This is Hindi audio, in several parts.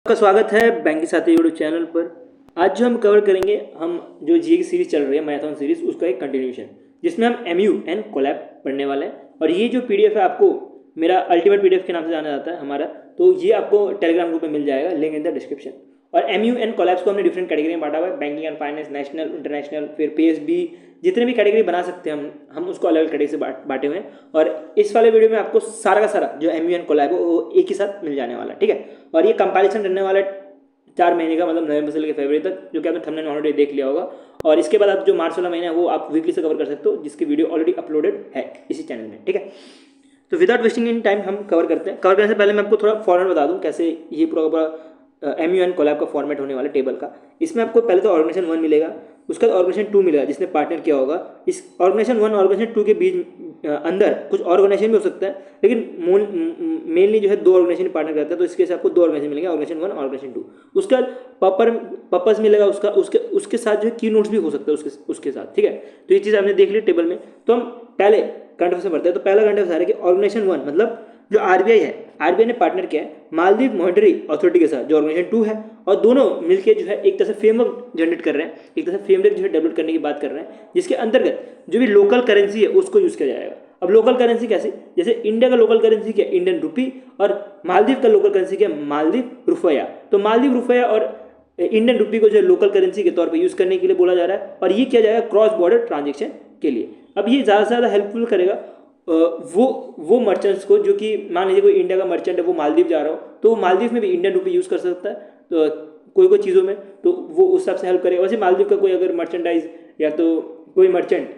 आपका स्वागत है बैंक के साथी यूट्यूब चैनल पर। आज जो हम कवर करेंगे, हम जो जीए की सीरीज चल रही है मैराथन सीरीज, उसका एक कंटिन्यूशन, जिसमें हम एमयू एंड कोलैब पढ़ने वाले हैं। और ये जो पीडीएफ है, आपको मेरा अल्टीमेट पीडीएफ के नाम से जाना जाता है हमारा, तो ये आपको टेलीग्राम ग्रुप में मिल जाएगा, लिंक इन द डिस्क्रिप्शन। और एमयू एंड कोलैब्स को हमने डिफरेंट कैटेगरी में बांटा हुआ है, banking and finance, national, international, फिर पीएसबी, जितने भी कैटेगरी बना सकते हैं हम उसको अलग अलग कैटेगरी से बांटे हुए हैं। और इस वाले वीडियो में आपको सारा का सारा जो एमयू एंड कोलैब है वो एक ही साथ मिल जाने वाला है, ठीक है। और ये कंपाइलेशन रहने वाला है 4 महीने का, मतलब नवंबर से लेकर फरवरी तक, जो कि आपने थंबनेल ऑलरेडी देख लिया होगा। और इसके बाद आप जो मार्च वाला महीना है वो आप वीकली से कवर कर सकते हो, जिसकी वीडियो ऑलरेडी अपलोडेड है इसी चैनल में, ठीक है। तो विदाउट वेस्टिंग इन टाइम हम कवर करते हैं। कवर करने से पहले मैं आपको थोड़ा फॉर्मेट बता दूं, कैसे ये पूरा एमयू एंड कोलैब का फॉर्मेट होने वाला टेबल का। इसमें आपको पहले तो ऑर्गेनाइजेशन 1 मिलेगा, उसका ऑर्गेनाइजेशन 2 मिलेगा जिसने पार्टनर किया होगा। इस ऑर्गेनाइजेशन 1 और ऑर्गेनाइजेशन 2 के बीच अंदर कुछ ऑर्गेनाइजेशन भी हो सकता है, लेकिन मेनली जो है 2 ऑर्गेनाइजेशन पार्टनर करता है, तो इसके साथ आपको 2 ऑर्गेनाइजेशन मिलेंगे, ऑर्गेनाइजेशन 1 और ऑर्गेनाइजेशन 2। उसका पर्पस मिलेगा उसका, उसके साथ जो है की नोट्स भी हो सकता है उसके साथ, ठीक है। तो ये चीज़ आपने देख ली टेबल में। तो हम पहले करंट अफेयर से पढ़ते हैं। तो पहला करंट अफेयर है कि ऑर्गेनाइजेशन 1 मतलब जो आरबीआई है, आरबीआई ने पार्टनर किया है मालदीव मॉनेटरी अथॉरिटी के साथ, जो ऑर्गेनाइजेशन 2 है, और दोनों मिलकर जो है एक तरह से फ्रेमवर्क जनरेट कर रहे हैं, एक तरह से फ्रेमवर्क जो है डेवलप करने की बात कर रहे हैं, जिसके अंतर्गत जो भी लोकल करेंसी है उसको यूज़ किया जाएगा। अब लोकल करेंसी कैसे, जैसे इंडिया का लोकल करेंसी क्या, इंडियन रुपी, और मालदीव का लोकल करेंसी क्या, मालदीव रुपया। तो मालदीव रुपया और इंडियन रुपी को जो है लोकल करेंसी के तौर पे यूज़ करने के लिए बोला जा रहा है, और ये किया जाएगा क्रॉस बॉर्डर ट्रांजेक्शन के लिए। अब ये ज़्यादा से ज़्यादा हेल्पफुल करेगा वो मर्चेंट्स को, जो कि मान लीजिए कोई इंडिया का मर्चेंट है, वो मालदीव जा रहा हो, तो वो मालदीव में भी इंडियन रुपी यूज़ कर सकता है, तो कोई चीज़ों में, तो वो उस हिसाब से हेल्प करेगा। वैसे मालदीव का कोई अगर मर्चेंडाइज या तो कोई मर्चेंट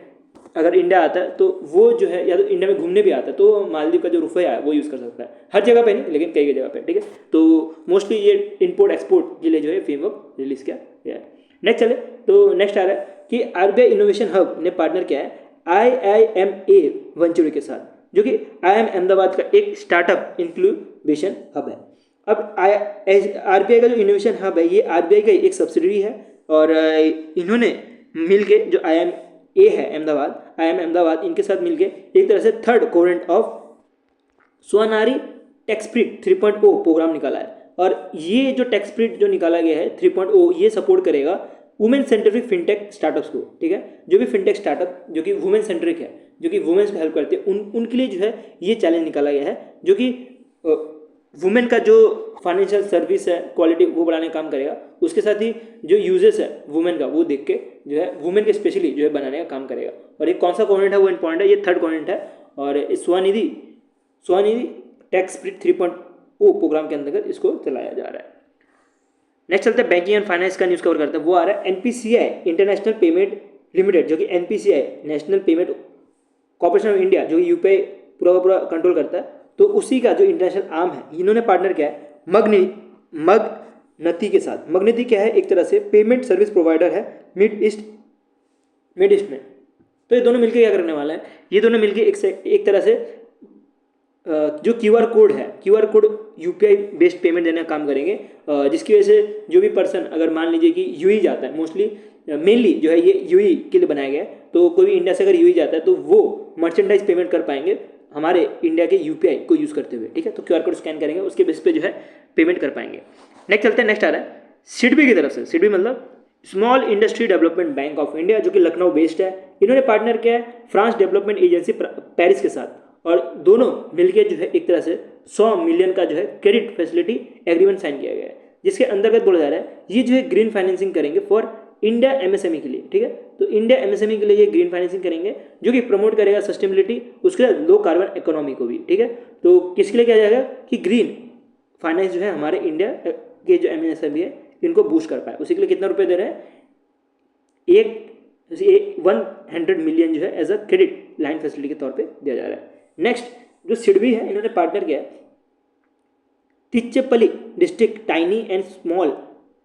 अगर इंडिया आता है, तो वो जो है या तो इंडिया में घूमने भी आता है, तो मालदीव का जो रुपया है वो यूज़ कर सकता है। हर जगह पे नहीं, लेकिन कई जगह पे, ठीक है। तो मोस्टली ये इंपोर्ट एक्सपोर्ट के लिए जो है फ्रेमवर्क रिलीज किया गया है। नेक्स्ट चले, तो नेक्स्ट आ रहा है कि आरबीआई इनोवेशन हब ने पार्टनर किया है IIMA वेंचुरी के साथ, जो कि IIM अहमदाबाद का एक स्टार्टअप इंक्यूबेशन हब है। अब आरबीआई का जो इनोवेशन हब है, ये आरबीआई का एक सब्सिडरी है, और इन्होंने मिलके जो IIMA है अहमदाबाद, IIM अहमदाबाद, इनके साथ मिलके एक तरह से थर्ड कोवेरेंट ऑफ स्वनारी टेक्सप्रिट 3.0 प्रोग्राम निकाला है। और ये जो टेक्सप्रिट जो निकाला गया है 3.0, ये सपोर्ट करेगा वुमेन सेंट्रिक फिनटेक स्टार्टअप्स को, ठीक है। जो भी फिनटेक स्टार्टअप जो कि वुमेन सेंट्रिक है, जो कि वुमेन्स को हेल्प करते हैं, उनके लिए जो है ये चैलेंज निकाला गया है, जो कि वुमेन का जो फाइनेंशियल सर्विस है क्वालिटी वो बढ़ाने का काम करेगा। उसके साथ ही जो यूजेस है वुमेन का, वो देख के जो है वुमेन के स्पेशली जो है बनाने का काम करेगा। और ये कौन सा कॉन्टेंट है वो इम्पॉर्टेंट है, ये थर्ड कॉन्टेंट है। और स्वनिधि टैक्स स्प्रिट 3.0 प्रोग्राम के अंतर्गत इसको चलाया जा रहा है। नेक्स्ट चलते हैं बैंकिंग एंड फाइनेंस का न्यूज़ कवर करते हैं। वो आ रहा है एनपीसीआई इंटरनेशनल पेमेंट लिमिटेड, जो कि NPCI national payment corporation of India, जो कि यूपीआई पूरा कंट्रोल करता है, तो उसी का जो इंटरनेशनल आर्म है, इन्होंने पार्टनर किया है मगनती के साथ। मगनती क्या है, एक तरह से पेमेंट सर्विस प्रोवाइडर है मिड ईस्ट में। तो ये दोनों मिलकर क्या करने वाला है, ये दोनों मिलकर एक तरह से जो क्यूआर कोड है, QR code UPI based payment देने का काम करेंगे, जिसकी वजह से जो भी पर्सन अगर मान लीजिए कि यूई जाता है, मोस्टली मेनली जो है ये यूई के लिए बनाया गया है, तो कोई भी इंडिया से अगर यूई जाता है तो वो मर्चेंडाइज पेमेंट कर पाएंगे हमारे इंडिया के यूपीआई को यूज़ करते हुए, ठीक है। तो क्यूआर कोड स्कैन करेंगे, उसके बेस पे जो है पेमेंट कर पाएंगे। नेक्स्ट चलते हैं, नेक्स्ट आ रहा है सिडबी की तरफ से। सिडबी मतलब small industry development bank of India, जो कि लखनऊ बेस्ड है। इन्होंने पार्टनर किया है फ्रांस डेवलपमेंट एजेंसी पेरिस के साथ, और दोनों मिलकर जो है एक तरह से 100 मिलियन का जो है क्रेडिट फैसिलिटी एग्रीमेंट साइन किया गया है, जिसके अंतर्गत बोला जा रहा है ये जो है ग्रीन फाइनेंसिंग करेंगे फॉर इंडिया एमएसएमई के लिए, ठीक है। तो इंडिया एमएसएमई के लिए ये ग्रीन फाइनेंसिंग करेंगे, जो कि प्रमोट करेगा सस्टेनेबिलिटी, उसके लिए लो कार्बन इकोनॉमी को भी, ठीक है। तो किसके लिए किया जाएगा कि ग्रीन फाइनेंस जो है हमारे इंडिया के जो एमएसएमई है इनको बूस्ट कर पाए, उसी के लिए कितना रुपये दे रहे हैं, 100 मिलियन जो है as a credit line facility के तौर पर दिया जा रहा है। नेक्स्ट जो सिडबी है, इन्होंने पार्टनर किया तिच्चेपल्ली district tiny and small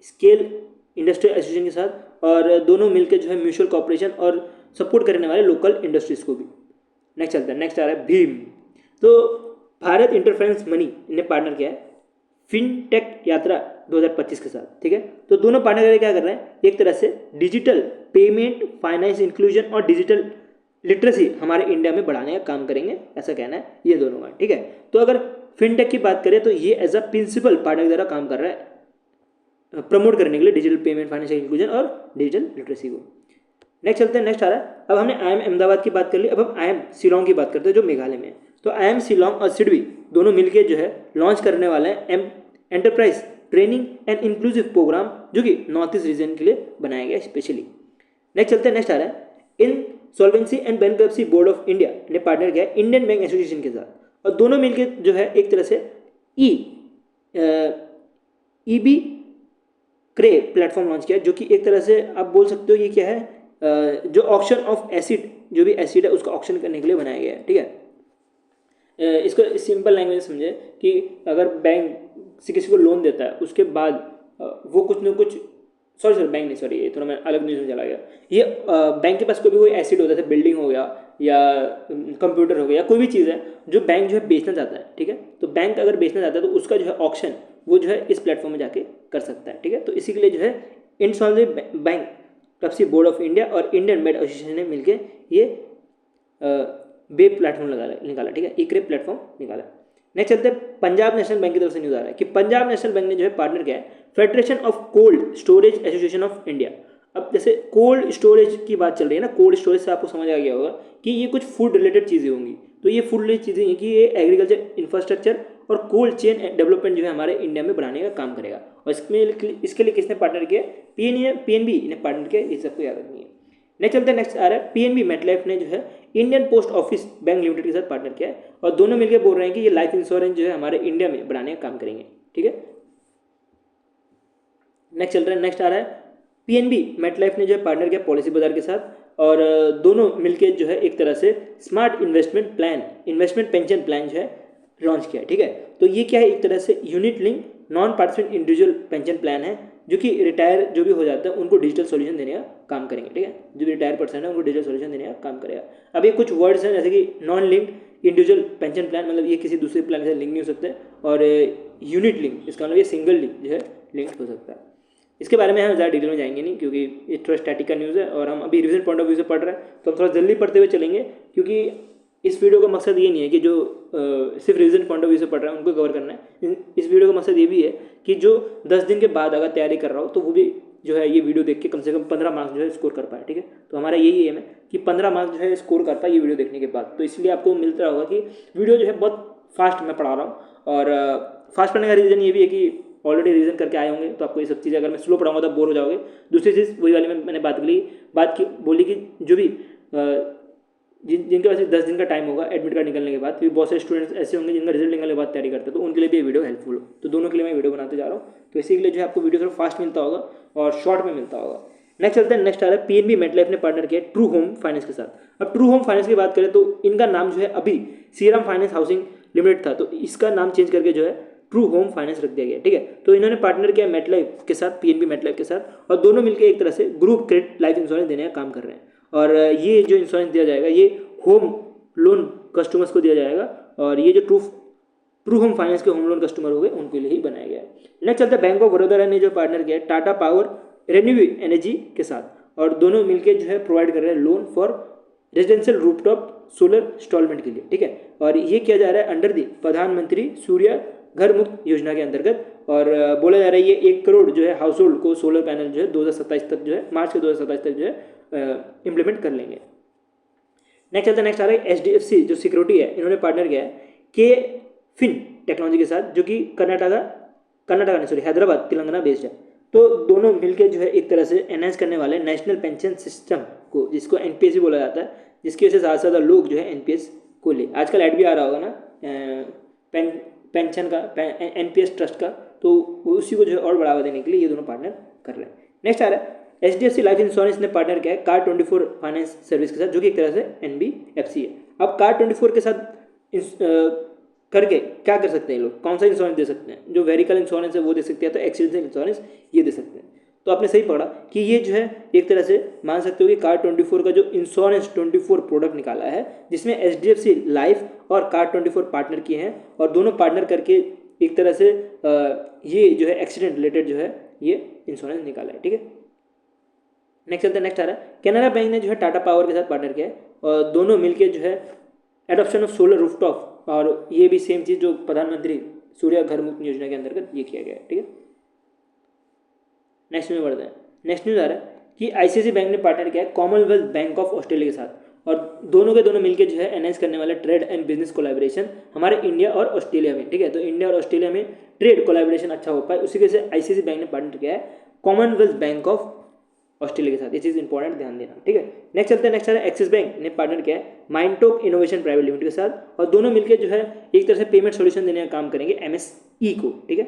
scale industrial association के साथ, और दोनों मिलकर जो है म्यूचुअल कॉर्पोरेशन और सपोर्ट करने वाले लोकल इंडस्ट्रीज को भी। नेक्स्ट चलता है, नेक्स्ट आ रहा है भीम। तो भारत इंटरफेरेंस मनी ने पार्टनर किया है फिनटेक यात्रा 2025 के साथ, ठीक है। तो दोनों पार्टनर करके क्या कर रहे हैं, एक तरह से डिजिटल पेमेंट, फाइनेंस इंक्लूजन और डिजिटल लिटरेसी हमारे इंडिया में बढ़ाने का काम करेंगे, ऐसा कहना है ये दोनों का, ठीक है। तो अगर फिनटेक की बात करें तो ये एज अ प्रिंसिपल पार्टनर की तरह काम कर रहा है प्रमोट करने के लिए डिजिटल पेमेंट, फाइनेंशियल इंक्लूजन और डिजिटल लिटरेसी को। नेक्स्ट चलते हैं, नेक्स्ट आ रहा है, अब हमने IIM अहमदाबाद की बात कर ली, अब हम IIM शिलोंग की बात करते हैं जो मेघालय में है। तो IIM शिलोंग और सिडबी दोनों मिलकर जो है लॉन्च करने वाले हैं enterprise training and inclusive programme, जो कि नॉर्थ ईस्ट रीजन के लिए बनाया गया स्पेशली। नेक्स्ट चलते हैं, नेक्स्ट आ रहा है, insolvency and bankruptcy board of India ने पार्टनर किया है इंडियन बैंक एसोसिएशन के साथ, और दोनों मिलकर जो है एक तरह से EB क्रे प्लेटफॉर्म लॉन्च किया, जो कि एक तरह से आप बोल सकते हो ये क्या है, जो ऑक्शन ऑफ एसिड, जो भी एसिड है उसका ऑक्शन करने के लिए बनाया गया है। ठीक है, इसको सिंपल लैंग्वेज में समझे कि अगर बैंक से किसी को लोन देता है उसके बाद वो कुछ न कुछ, सॉरी बैंक नहीं, सॉरी ये थोड़ा मैं अलग न्यूज़ में चला गया, ये बैंक के पास कोई भी कोई एसिड होता है, बिल्डिंग हो गया या कंप्यूटर हो गया या कोई भी चीज़ है जो बैंक जो है बेचना चाहता है। ठीक है, तो बैंक अगर बेचना चाहता है तो उसका जो है ऑक्शन वो जो है इस प्लेटफॉर्म में जाके कर सकता है। ठीक है, तो इसी के लिए जो है insolvency bankruptcy board of India और इंडियन बैंक एसोसिएशन ने मिलकर ये बे प्लेटफॉर्म निकाला। ठीक है, इक्रे प्लेटफॉर्म निकाला। नेक्स्ट चलते हैं, पंजाब नेशनल बैंक की तरफ से न्यूज़ आ रहा है कि पंजाब नेशनल बैंक ने जो है पार्टनर किया है federation of cold storage association of India. अब जैसे कोल्ड स्टोरेज की बात चल रही है ना, कोल्ड स्टोरेज से आपको समझ आ गया होगा कि ये कुछ फूड रिलेटेड चीज़ें होंगी। तो ये फूड रिलेटेड चीज़ें हैं कि ये एग्रीकल्चर इंफ्रास्ट्रक्चर और कोल्ड चेन डेवलपमेंट जो है हमारे इंडिया में बनाने का काम करेगा। और इसके लिए किसने पार्टनर किया, PNB ने पार्टनर किया, ये सबको याद रखनी है। नेक्स्ट चलते हैं, नेक्स्ट आ रहा है, PNB मेटलाइफ ने जो है Indian post office bank limited के साथ पार्टनर किया है, और दोनों मिलकर बोल रहे हैं कि ये लाइफ इंश्योरेंस जो है हमारे इंडिया में बनाने का काम करेंगे। ठीक है, नेक्स्ट चल रहा है, नेक्स्ट आ रहा है, PNB मेटलाइफ ने जो है पार्टनर किया पॉलिसी बाजार के साथ, और दोनों मिलकर जो है एक तरह से स्मार्ट इन्वेस्टमेंट पेंशन प्लान जो है लॉन्च किया है। ठीक है, तो ये क्या है, एक तरह से unit link non participant individual pension plan है, जो कि रिटायर जो भी हो जाता है उनको डिजिटल सोल्यूशन देने का काम करेंगे। ठीक है, जो भी रिटायर पर्सन है उनको डिजिटल सोल्यूशन देने का काम करेगा। अब ये कुछ वर्ड्स हैं जैसे कि non linked individual pension plan, मतलब ये किसी दूसरे प्लान से लिंक नहीं हो सकते, और यूनिट लिंक, इसका मतलब ये सिंगल लिंक जो है लिंक हो सकता है। इसके बारे में हम ज़्यादा डिटेल में जाएंगे नहीं, क्योंकि ये थोड़ा स्टैटिक का न्यूज़ है और हम अभी रिविजन पॉइंट ऑफ व्यू से पढ़ रहे हैं, तो हम थोड़ा जल्दी पढ़ते हुए चलेंगे, क्योंकि इस वीडियो का मकसद ये नहीं है कि जो सिर्फ रिविजन पॉइंट ऑफ व्यू से पढ़ रहे हैं उनको कवर करना है। इस वीडियो का मकसद ये भी है कि जो 10 दिन के बाद अगर तैयारी कर रहा हो तो वो भी जो है ये वीडियो देख के कम से कम 15 मार्क्स जो है स्कोर कर पाए। ठीक है, तो हमारा यही एम है कि 15 मार्क्स जो है स्कोर कर पाए ये वीडियो देखने के बाद। तो इसलिए आपको मिलता होगा कि वीडियो जो है बहुत फास्ट मैं पढ़ा रहा हूँ, और फास्ट पढ़ने का रीज़न ये भी है कि ऑलरेडी रिवीजन करके आए होंगे, तो आपको ये सब चीज़ें अगर मैं स्लो पढ़ाऊंगा तो बोर हो जाओगे। दूसरी चीज़ वही वाली मैंने बात की बोली कि जो भी जिनके पास 10 दिन का टाइम होगा एडमिट कार्ड निकलने के बाद, क्योंकि बहुत सारे स्टूडेंट्स ऐसे होंगे जिनका रिजल्ट निकलने के बाद तैयारी करते हैं, तो उनके लिए भी ये वीडियो हेल्पफुल हो। तो दोनों के लिए मैं वीडियो बनाते जा रहा हूँ, तो इसी के लिए जो है आपको वीडियो थोड़ा फास्ट मिलता होगा और शॉर्ट में मिलता होगा। नेक्स्ट चलते हैं, नेक्स्ट आ रहा है, PNB मेटलाइफ ने पार्टनर किया ट्रू होम फाइनेंस के साथ। अब ट्रू होम फाइनेंस की बात करें तो इनका नाम जो है अभी श्रीराम फाइनेंस हाउसिंग लिमिटेड था, तो इसका नाम चेंज करके जो है ट्रू होम फाइनेंस रख दिया गया। ठीक है, तो इन्होंने पार्टनर किया मेटलाइफ के साथ, PNB मेटलाइफ के साथ, और दोनों मिलकर एक तरह से ग्रुप क्रेडिट लाइफ इंश्योरेंस देने का काम कर रहे हैं। और ये जो इंश्योरेंस दिया जाएगा ये होम लोन कस्टमर्स को दिया जाएगा, और ये जो ट्रू होम फाइनेंस के होम लोन कस्टमर हो गए उनके लिए ही बनाया गया है। नेक्स्ट चलता है, बैंक ऑफ बड़ौदा ने जो पार्टनर किया है टाटा पावर रिन्यूएबल एनर्जी के साथ, और दोनों मिलकर जो है प्रोवाइड कर रहे हैं loan for residential rooftop solar instalment के लिए। ठीक है, और ये किया जा रहा है अंडर दी प्रधानमंत्री सूर्य घर मुक्त योजना के अंतर्गत, और बोला जा रहा है ये 1 करोड़ जो है हाउस होल्ड को सोलर पैनल जो है 2027 तक जो है मार्च के 2027 तक जो है इम्प्लीमेंट कर लेंगे। नेक्स्ट चलता है, नेक्स्ट आ रहा है HDFC जो सिक्योरिटी है, इन्होंने पार्टनर किया है KFin टेक्नोलॉजी के साथ, जो कि हैदराबाद तेलंगाना बेस्ड है। तो दोनों मिलकर जो है एक तरह से एनहांस करने वाले नेशनल पेंशन सिस्टम को, जिसको NPS भी बोला जाता है, जिसकी वजह से ज़्यादा से ज़्यादा लोग जो है NPS को ले, आजकल ऐड भी आ रहा होगा ना पेंशन का, NPS ट्रस्ट का, तो उसी को जो है और बढ़ावा देने के लिए ये दोनों पार्टनर कर रहे हैं। नेक्स्ट आ रहा है, HDFC लाइफ इंश्योरेंस ने पार्टनर किया है Car24 फाइनेंस सर्विस के साथ, जो कि एक तरह से NBFC है। अब Car24 के साथ करके क्या कर सकते हैं लोग, कौन सा इंश्योरेंस दे सकते हैं, जो वेहिकल इंश्योरेंस है वो दे सकते हैं, तो एक्सीडेंटल इंश्योरेंस ये दे सकते हैं। तो आपने सही पकड़ा कि ये जो है एक तरह से मान सकते हो कि Car24 का जो इंश्योरेंस 24 प्रोडक्ट निकाला है, जिसमें HDFC लाइफ और Car24 पार्टनर किए हैं, और दोनों पार्टनर करके एक तरह से ये जो है एक्सीडेंट रिलेटेड जो है ये इंश्योरेंस निकाला है। ठीक है, नेक्स्ट चलते हैं, नेक्स्ट आ रहा है, कैनरा बैंक ने जो है टाटा पावर के साथ पार्टनर किया है, और दोनों मिलकर जो है एडॉप्शन ऑफ सोलर रूफटॉप, और ये भी सेम चीज़ जो प्रधानमंत्री सूर्य घर मुक्त योजना के अंतर्गत ये किया गया है। ठीक है, नेक्स्ट न्यूज़ बढ़ते हैं। नेक्स्ट न्यूज़ आ रहा है कि आईसीआईसी बैंक ने पार्टनर किया है कॉमनवेल्थ बैंक ऑफ ऑस्ट्रेलिया के साथ, और दोनों के दोनों मिलकर जो है एनहांस करने वाले ट्रेड एंड बिजनेस कोलैबोरेशन हमारे इंडिया और ऑस्ट्रेलिया में, ठीक है। तो इंडिया और ऑस्ट्रेलिया में ट्रेड कोलैबोरेशन अच्छा हो पाए, उसी वजह से आईसीआईसी बैंक ने पार्टनर किया है कॉमनवेल्थ बैंक ऑफ ऑस्ट्रेलिया के साथ। ये चीज़ इंपॉर्टेंट, ध्यान देना, ठीक है। नेक्स्ट चलते हैं। नेक्स्ट है एक्सिस बैंक ने पार्टनर किया है माइंडटॉक इनोवेशन प्राइवेट लिमिटेड के साथ, और दोनों मिलकर जो है एक तरह से पेमेंट सॉल्यूशन देने का काम करेंगे एमएसई को, ठीक है।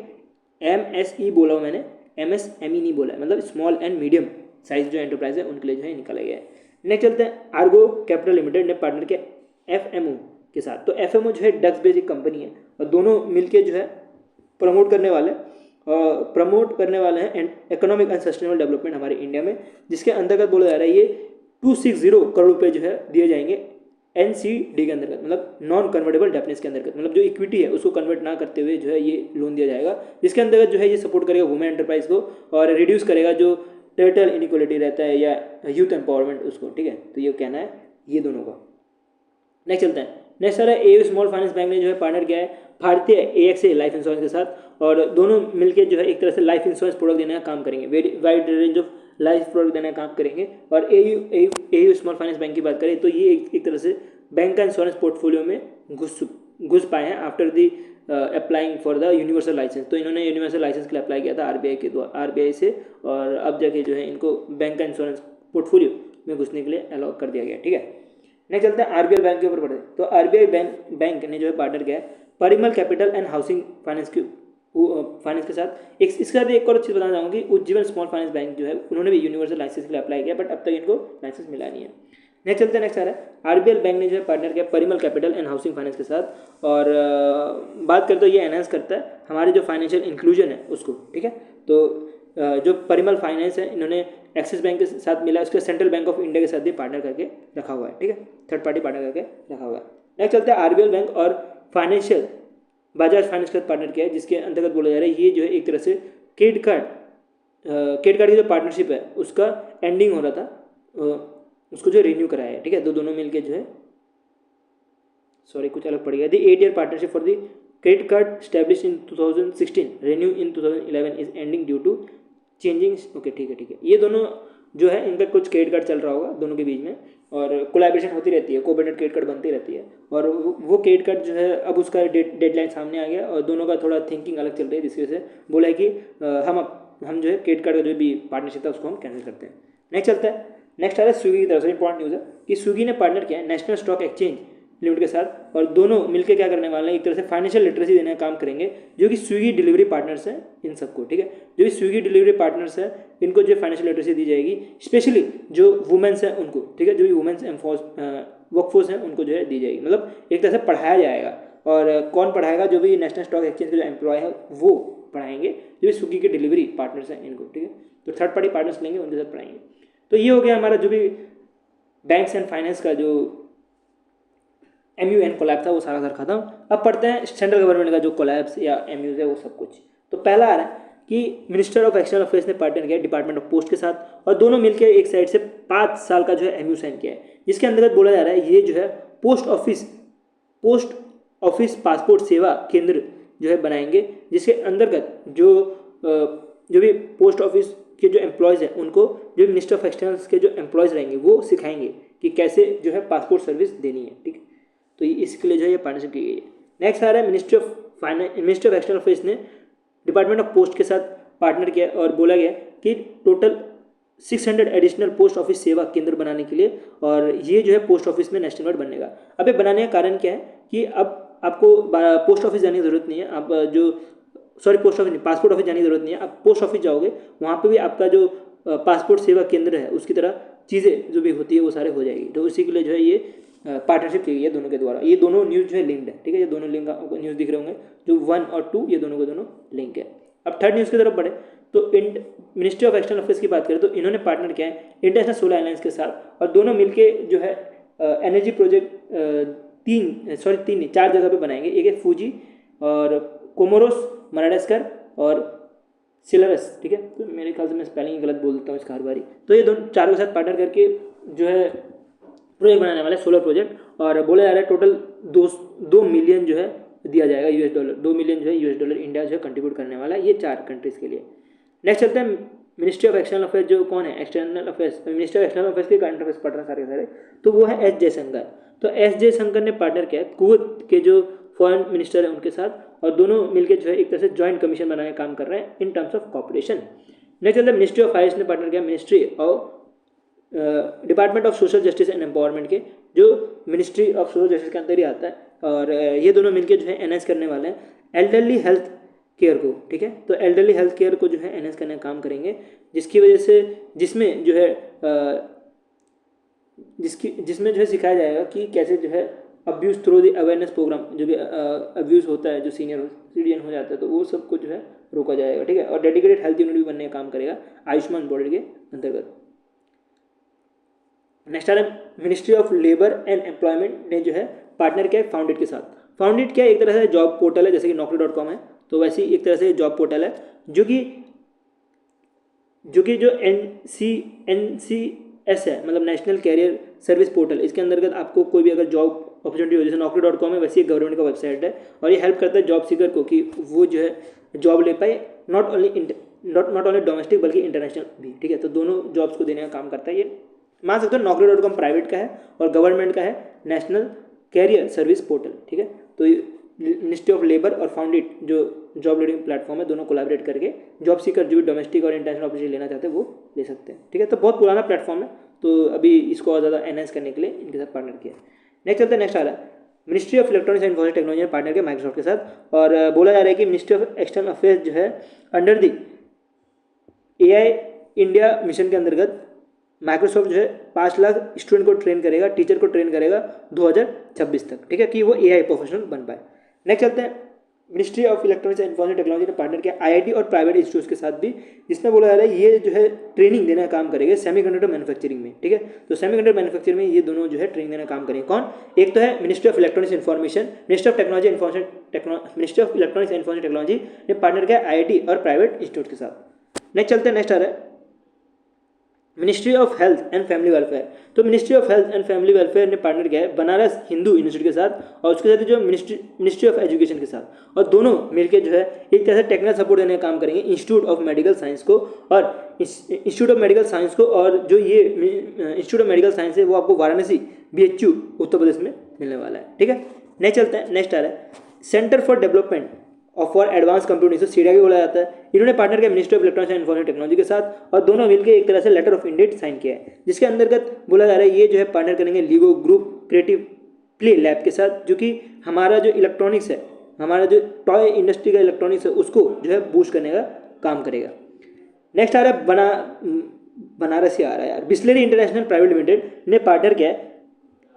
एमएसई बोला हूँ मैंने, एमएसएमई नहीं बोला है, मतलब स्मॉल एंड मीडियम साइज जो एंटरप्राइज है उनके लिए जो है निकाला गया है। नेक्स्ट चलते हैं। आर्गो कैपिटल लिमिटेड ने पार्टनर किया एफएमओ के साथ। तो एफएमओ जो है डक्स बेस्ड एक कंपनी है, और दोनों मिलकर जो है प्रमोट करने वाले हैं इकोनॉमिक एंड सस्टेनेबल डेवलपमेंट हमारे इंडिया में, जिसके अंतर्गत बोला जा रहा है ये 260 करोड़ रुपए जो है दिए जाएंगे एनसीडी के अंतर्गत, मतलब नॉन कन्वर्टेबल डेफिनेंस के अंतर्गत, मतलब जो इक्विटी है उसको कन्वर्ट ना करते हुए जो है ये लोन दिया जाएगा, जिसके अंतर्गत जो है ये सपोर्ट करेगा वुमेन एंटरप्राइज को और रिड्यूस करेगा जो टर्टल इनइक्वालिटी रहता है या यूथ एम्पावरमेंट उसको, ठीक है। तो ये कहना है ये दोनों का। नेक्स्ट चलते हैं। नेक्स्ट सर है एयू स्मॉल फाइनेंस बैंक ने जो है पार्टनर किया है भारतीय एएक्सए लाइफ इंश्योरेंस के साथ, और दोनों मिलकर जो है एक तरह से लाइफ इंश्योरेंस प्रोडक्ट देने का काम करेंगे, very wide range of life product देने का काम करेंगे। और एयू स्मॉल फाइनेंस बैंक की बात करें तो ये एक तरह से बैंक का इंश्योरेंस पोर्टफोलियो में घुस पाए हैं after the applying for the universal licence. तो इन्होंने यूनिवर्सल लाइसेंस के लिए अप्लाई किया था आरबीआई से, और अब जाके जो है इनको बैंक का इंश्योरेंस पोर्टफोलियो में घुसने के लिए अलाउ कर दिया गया, ठीक है। नेक्स्ट चलते हैं आरबीएल बैंक के ऊपर बढ़ते हैं। तो आरबीआई बैंक ने जो है पार्टनर किया है Parimal capital and housing finance के साथ। इसके साथ एक और चीज़ बताना चाहूँगी, उज्जीवन स्मॉल फाइनेंस बैंक जो है उन्होंने भी यूनिवर्सल लाइसेंस के लिए अप्लाई किया, बट अब तक इनको लाइसेंस मिला नहीं है। नेक्स्ट चलते हैं। नेक्स्ट आ रहा है आरबीएल बैंक ने जो है पार्टनर किया Parimal capital and housing finance के साथ, और बात करते तो ये एनहांस करता है हमारे जो फाइनेंशियल इंक्लूजन है उसको, ठीक है। तो जो परिमल फाइनेंस है इन्होंने एक्सिस बैंक के साथ मिला, उसके सेंट्रल बैंक ऑफ इंडिया के साथ भी पार्टनर करके रखा हुआ है, ठीक है, थर्ड पार्टी पार्टनर करके रखा हुआ है। नेक्स्ट चलते हैं आरबीएल बैंक और फाइनेंशियल बजाज फाइनेंस के साथ पार्टनर किया है, जिसके अंतर्गत बोला जा रहा है ये जो है एक तरह से क्रेडिट कार्ड की जो पार्टनरशिप है उसका एंडिंग हो रहा था, उसको जो रिन्यू कराया है, ठीक है। दोनों मिलके जो है कुछ अलग पड़ गया। The 8 year partnership for the credit card establish in 2016 renew in 2011 is ending due to changing, okay, ठीक है। ये दोनों जो है इनका कुछ क्रेडिट कार्ड चल रहा होगा दोनों के बीच में, और कोलैबोरेशन होती रहती है, कोबेटेड क्रेडिट कार्ड बनती रहती है, और वो क्रेडिट कार्ड जो है अब उसका डेडलाइन सामने आ गया और दोनों का थोड़ा थिंकिंग अलग चल रही है, जिसकी वजह से बोला है कि हम जो है क्रेडिट कार्ड का जो भी पार्टनरशिप था उसको हम कैंसिल करते हैं। नेक्स्ट चलता है। नेक्स्ट आ रहा है स्विगी की तरफ से इंपॉर्टेंट न्यूज़ है कि स्विगी ने पार्टनर किया है नेशनल स्टॉक एक्सचेंज लिमिटेड के साथ, और दोनों मिलकर क्या करने वाले हैं एक तरह से फाइनेंशियल लिटरेसी देने का काम करेंगे, जो कि स्विगी डिलीवरी पार्टनर्स हैं इन सबको, ठीक है। जो भी स्विगी डिलीवरी पार्टनर्स हैं इनको जो फाइनेंशियल लिटरेसी दी जाएगी, स्पेशली जो वुमेन्स हैं उनको, ठीक है, जो भी वुमेन्स वर्कफोर्स हैं उनको जो है दी जाएगी, मतलब एक तरह से पढ़ाया जाएगा। और कौन पढ़ाएगा? जो भी नेशनल स्टॉक एक्सचेंज के जो एम्प्लॉय है वो पढ़ाएंगे, जो भी स्विगी के डिलीवरी पार्टनर्स हैं इनको, ठीक है। तो थर्ड पार्टी पार्टनर्स लेंगे उनके साथ पढ़ाएंगे। तो ये हो गया हमारा जो भी बैंक्स एंड फाइनेंस का जो MUN कोलैब था वो सारा खत्म। अब पढ़ते हैं सेंट्रल गवर्नमेंट का जो कोलैब्स या MUs है वो सब कुछ। तो पहला आ रहा है कि मिनिस्टर ऑफ एक्सटर्नल अफेयर्स ने पार्टनर किया डिपार्टमेंट ऑफ पोस्ट के साथ, और दोनों मिलकर एक साइड से 5 साल का जो है MU साइन किया है, जिसके अंतर्गत बोला जा रहा है ये जो है पोस्ट ऑफिस पासपोर्ट सेवा केंद्र जो है बनाएंगे, जिसके अंतर्गत जो भी पोस्ट ऑफिस के जो एम्प्लॉयज़ हैं उनको जो मिनिस्टर ऑफ एक्सटर्नल्स के जो एम्प्लॉयज़ रहेंगे वो सिखाएंगे कि कैसे जो है पासपोर्ट सर्विस देनी है, ठीक है। तो इसके लिए जो है ये पार्टनरशिप की गई है। नेक्स्ट आ रहा है मिनिस्ट्री ऑफ एक्सटर्नल अफेयर्स ने डिपार्टमेंट ऑफ पोस्ट के साथ पार्टनर किया और बोला गया कि टोटल 600 एडिशनल पोस्ट ऑफिस सेवा केंद्र बनाने के लिए, और ये जो है पोस्ट ऑफिस में नेशनल वाइड बनने का। अब ये बनाने का कारण क्या है कि अब आपको पोस्ट ऑफिस जाने की ज़रूरत नहीं है, आप पोस्ट ऑफिस नहीं, पासपोर्ट ऑफिस जाने की ज़रूरत नहीं है। आप पोस्ट ऑफिस जाओगे, वहाँ पे भी आपका जो पासपोर्ट सेवा केंद्र है उसकी तरह चीज़ें जो भी होती है वो सारे हो जाएगी। तो उसी के लिए जो है ये पार्टनरशिप की गई है दोनों के द्वारा। ये दोनों न्यूज़ जो है लिंक्ड है, ठीक है। ये दोनों लिंक आपको न्यूज़ दिख रहे होंगे, जो 1 और 2 ये दोनों के दोनों लिंक है। अब थर्ड न्यूज़ की तरफ बढ़े तो मिनिस्ट्री ऑफ एक्सटर्नल अफेयर्स की बात करें तो इन्होंने पार्टनर किया है इंटरनेशनल सोलर अलायंस के साथ, और दोनों मिलके जो है एनर्जी प्रोजेक्ट 4 जगह पे बनाएंगे। एक है फूजी और कोमोरोस, मडागास्कर और सिलरस, ठीक है। तो मेरे ख्याल से मैं स्पेलिंग गलत बोल देता हूँ इसका हर बारी। तो ये दोनों चारों के साथ पार्टनर करके जो है प्रोजेक्ट बनाने वाला है, सोलर प्रोजेक्ट, और बोला जा रहा है टोटल 2 मिलियन जो है दिया जाएगा $2 मिलियन जो है US डॉलर इंडिया जो है कंट्रीब्यूट करने वाला है ये 4 कंट्रीज़ के लिए। नेक्स्ट चलते हैं मिनिस्ट्री ऑफ एक्सटर्नल अफेयर्स जो कौन है, external affairs, ministry of external affairs के करंट अफेयर्स पढ़ रहे हैं सारे के सारे, तो वो है एस जयशंकर। तो एस जयशंकर ने पार्टनर किया है कुवैत के जो फॉरेन मिनिस्टर है उनके साथ, और दोनों मिलकर जो है एक तरह से जॉइंट कमीशन बनाने का काम कर रहे हैं in terms of corporation. Next चलते हैं मिनिस्ट्री ऑफ फाइनेंस ने पार्टनर किया ministry of department of social justice and empowerment के, जो मिनिस्ट्री ऑफ सोशल जस्टिस के अंदर ही आता है, और ये दोनों मिलकर जो है एनहांस करने वाले हैं एल्डरली हेल्थ केयर को, ठीक है। तो एल्डरली हेल्थ केयर को जो है एनहांस करने का काम करेंगे, जिसकी वजह से जिसमें जो है जिसमें जो है सिखाया जाएगा कि कैसे जो है abuse through the awareness programme, जो भी अब्यूज़ होता है, जो सीनियर सिटीजन हो जाता है, तो वो सब को जो है रोका जाएगा, ठीक है। और डेडिकेटेड हेल्थ यूनिट भी बनने का काम करेगा आयुष्मान बॉर्डर के अंतर्गत। नेक्स्ट आ रहा है ministry of labour and employment ने जो है पार्टनर किया है फाउंडेड के साथ। फाउंडेड क्या एक तरह से जॉब पोर्टल है, जैसे कि naukri.com है, तो वैसे ही एक तरह से जॉब पोर्टल है जो जो NCS है, मतलब नेशनल कैरियर सर्विस पोर्टल। इसके अंतर्गत आपको कोई भी अगर जॉब अपॉर्चुनिटी हो, जैसे naukri.com है, वैसे ही गवर्नमेंट का वेबसाइट है, और ये हेल्प करता है जॉब सीकर को कि वो जो है जॉब ले पाए, नॉट ओनली डोमेस्टिक बल्कि इंटरनेशनल भी, ठीक है। तो दोनों जॉब्स को देने का काम करता है ये। मान सकते हो naukri.com प्राइवेट का है और गवर्नमेंट का है नेशनल कैरियर सर्विस पोर्टल, ठीक है। तो मिनिस्ट्री ऑफ लेबर और फाउंडेड जो जॉब लीडिंग प्लेटफॉर्म है, दोनों कोलैबोरेट करके जॉब सीकर जो भी डोमेस्टिक और इंटरनेशनल अपॉर्चुनिटी लेना चाहते हैं वो ले सकते हैं, ठीक है। तो बहुत पुराना प्लेटफॉर्म है, तो अभी इसको और ज़्यादा एनहांस करने के लिए इनके साथ पार्टनर किया है। नेक्स्ट चलते हैं, नेक्स्ट आ रहा है ministry of electronics and information technology ने पार्टनर किया माइक्रोसॉफ्ट के साथ, और बोला जा रहा है कि मिनिस्ट्री ऑफ एक्सटर्नल अफेयर्स जो है under the AI India mission के अंतर्गत माइक्रोसॉफ्ट जो है 5 लाख स्टूडेंट को ट्रेन करेगा, टीचर को ट्रेन करेगा 2026 तक, ठीक है, कि वो AI प्रोफेशनल बन पाए। नेक्स्ट चलते हैं ministry of electronics and information technology ने पार्टनर किया IIT और प्राइवेट इंस्टीट्यूट्स के साथ भी, जिसमें बोला जा रहा है ये जो है ट्रेनिंग देने का काम करेगा सेमीकंडक्टर मैन्युफैक्चरिंग में, ठीक है। तो सेमीकंडक्टर मैन्युफैक्चरिंग में ये दोनों जो है ट्रेनिंग देने का काम करेंगे। कौन? एक तो है ministry of electronics information, ministry of technology ministry of electronics and information technology ने पार्टनर किया IIT और प्राइवेट इंस्टीट्यूट के साथ। नेक्स्ट चलते हैं, नेक्स्ट आ रहा है ministry of health and family welfare. तो ministry of health and family welfare ने पार्टनर किया है बनारस हिंदू यूनिवर्सिटी के साथ, और उसके साथ जो मिनिस्ट्री ऑफ एजुकेशन के साथ, और दोनों मिलकर जो है एक तरह से टेक्निकल सपोर्ट देने का काम करेंगे इंस्टीट्यूट ऑफ मेडिकल साइंस को, और इंस्टीट्यूट ऑफ मेडिकल साइंस को, और जो ये इंस्टीट्यूट ऑफ मेडिकल साइंस है वो आपको वाराणसी BHU उत्तर प्रदेश में मिलने वाला है, ठीक है। नेक्स्ट चलते हैं, नेक्स्ट आ रहा है centre for development for advance computing, जिसको सीडिया भी बोला जाता है। इन्होंने पार्टनर किया ministry of electronics and information technology के साथ, और दोनों मिलकर एक तरह से लेटर ऑफ इंटेंट साइन किया है, जिसके अंतर्गत बोला जा रहा है ये जो है पार्टनर करेंगे LIGO group creative play lab के साथ, जो कि हमारा जो इलेक्ट्रॉनिक्स है, हमारा जो टॉय इंडस्ट्री का इलेक्ट्रॉनिक्स है, उसको जो है बूस्ट करने का काम करेगा। नेक्स्ट आ रहा है बनारस ही आ रहा है यार, बिस्लेरी इंटरनेशनल प्राइवेट लिमिटेड ने पार्टनर किया है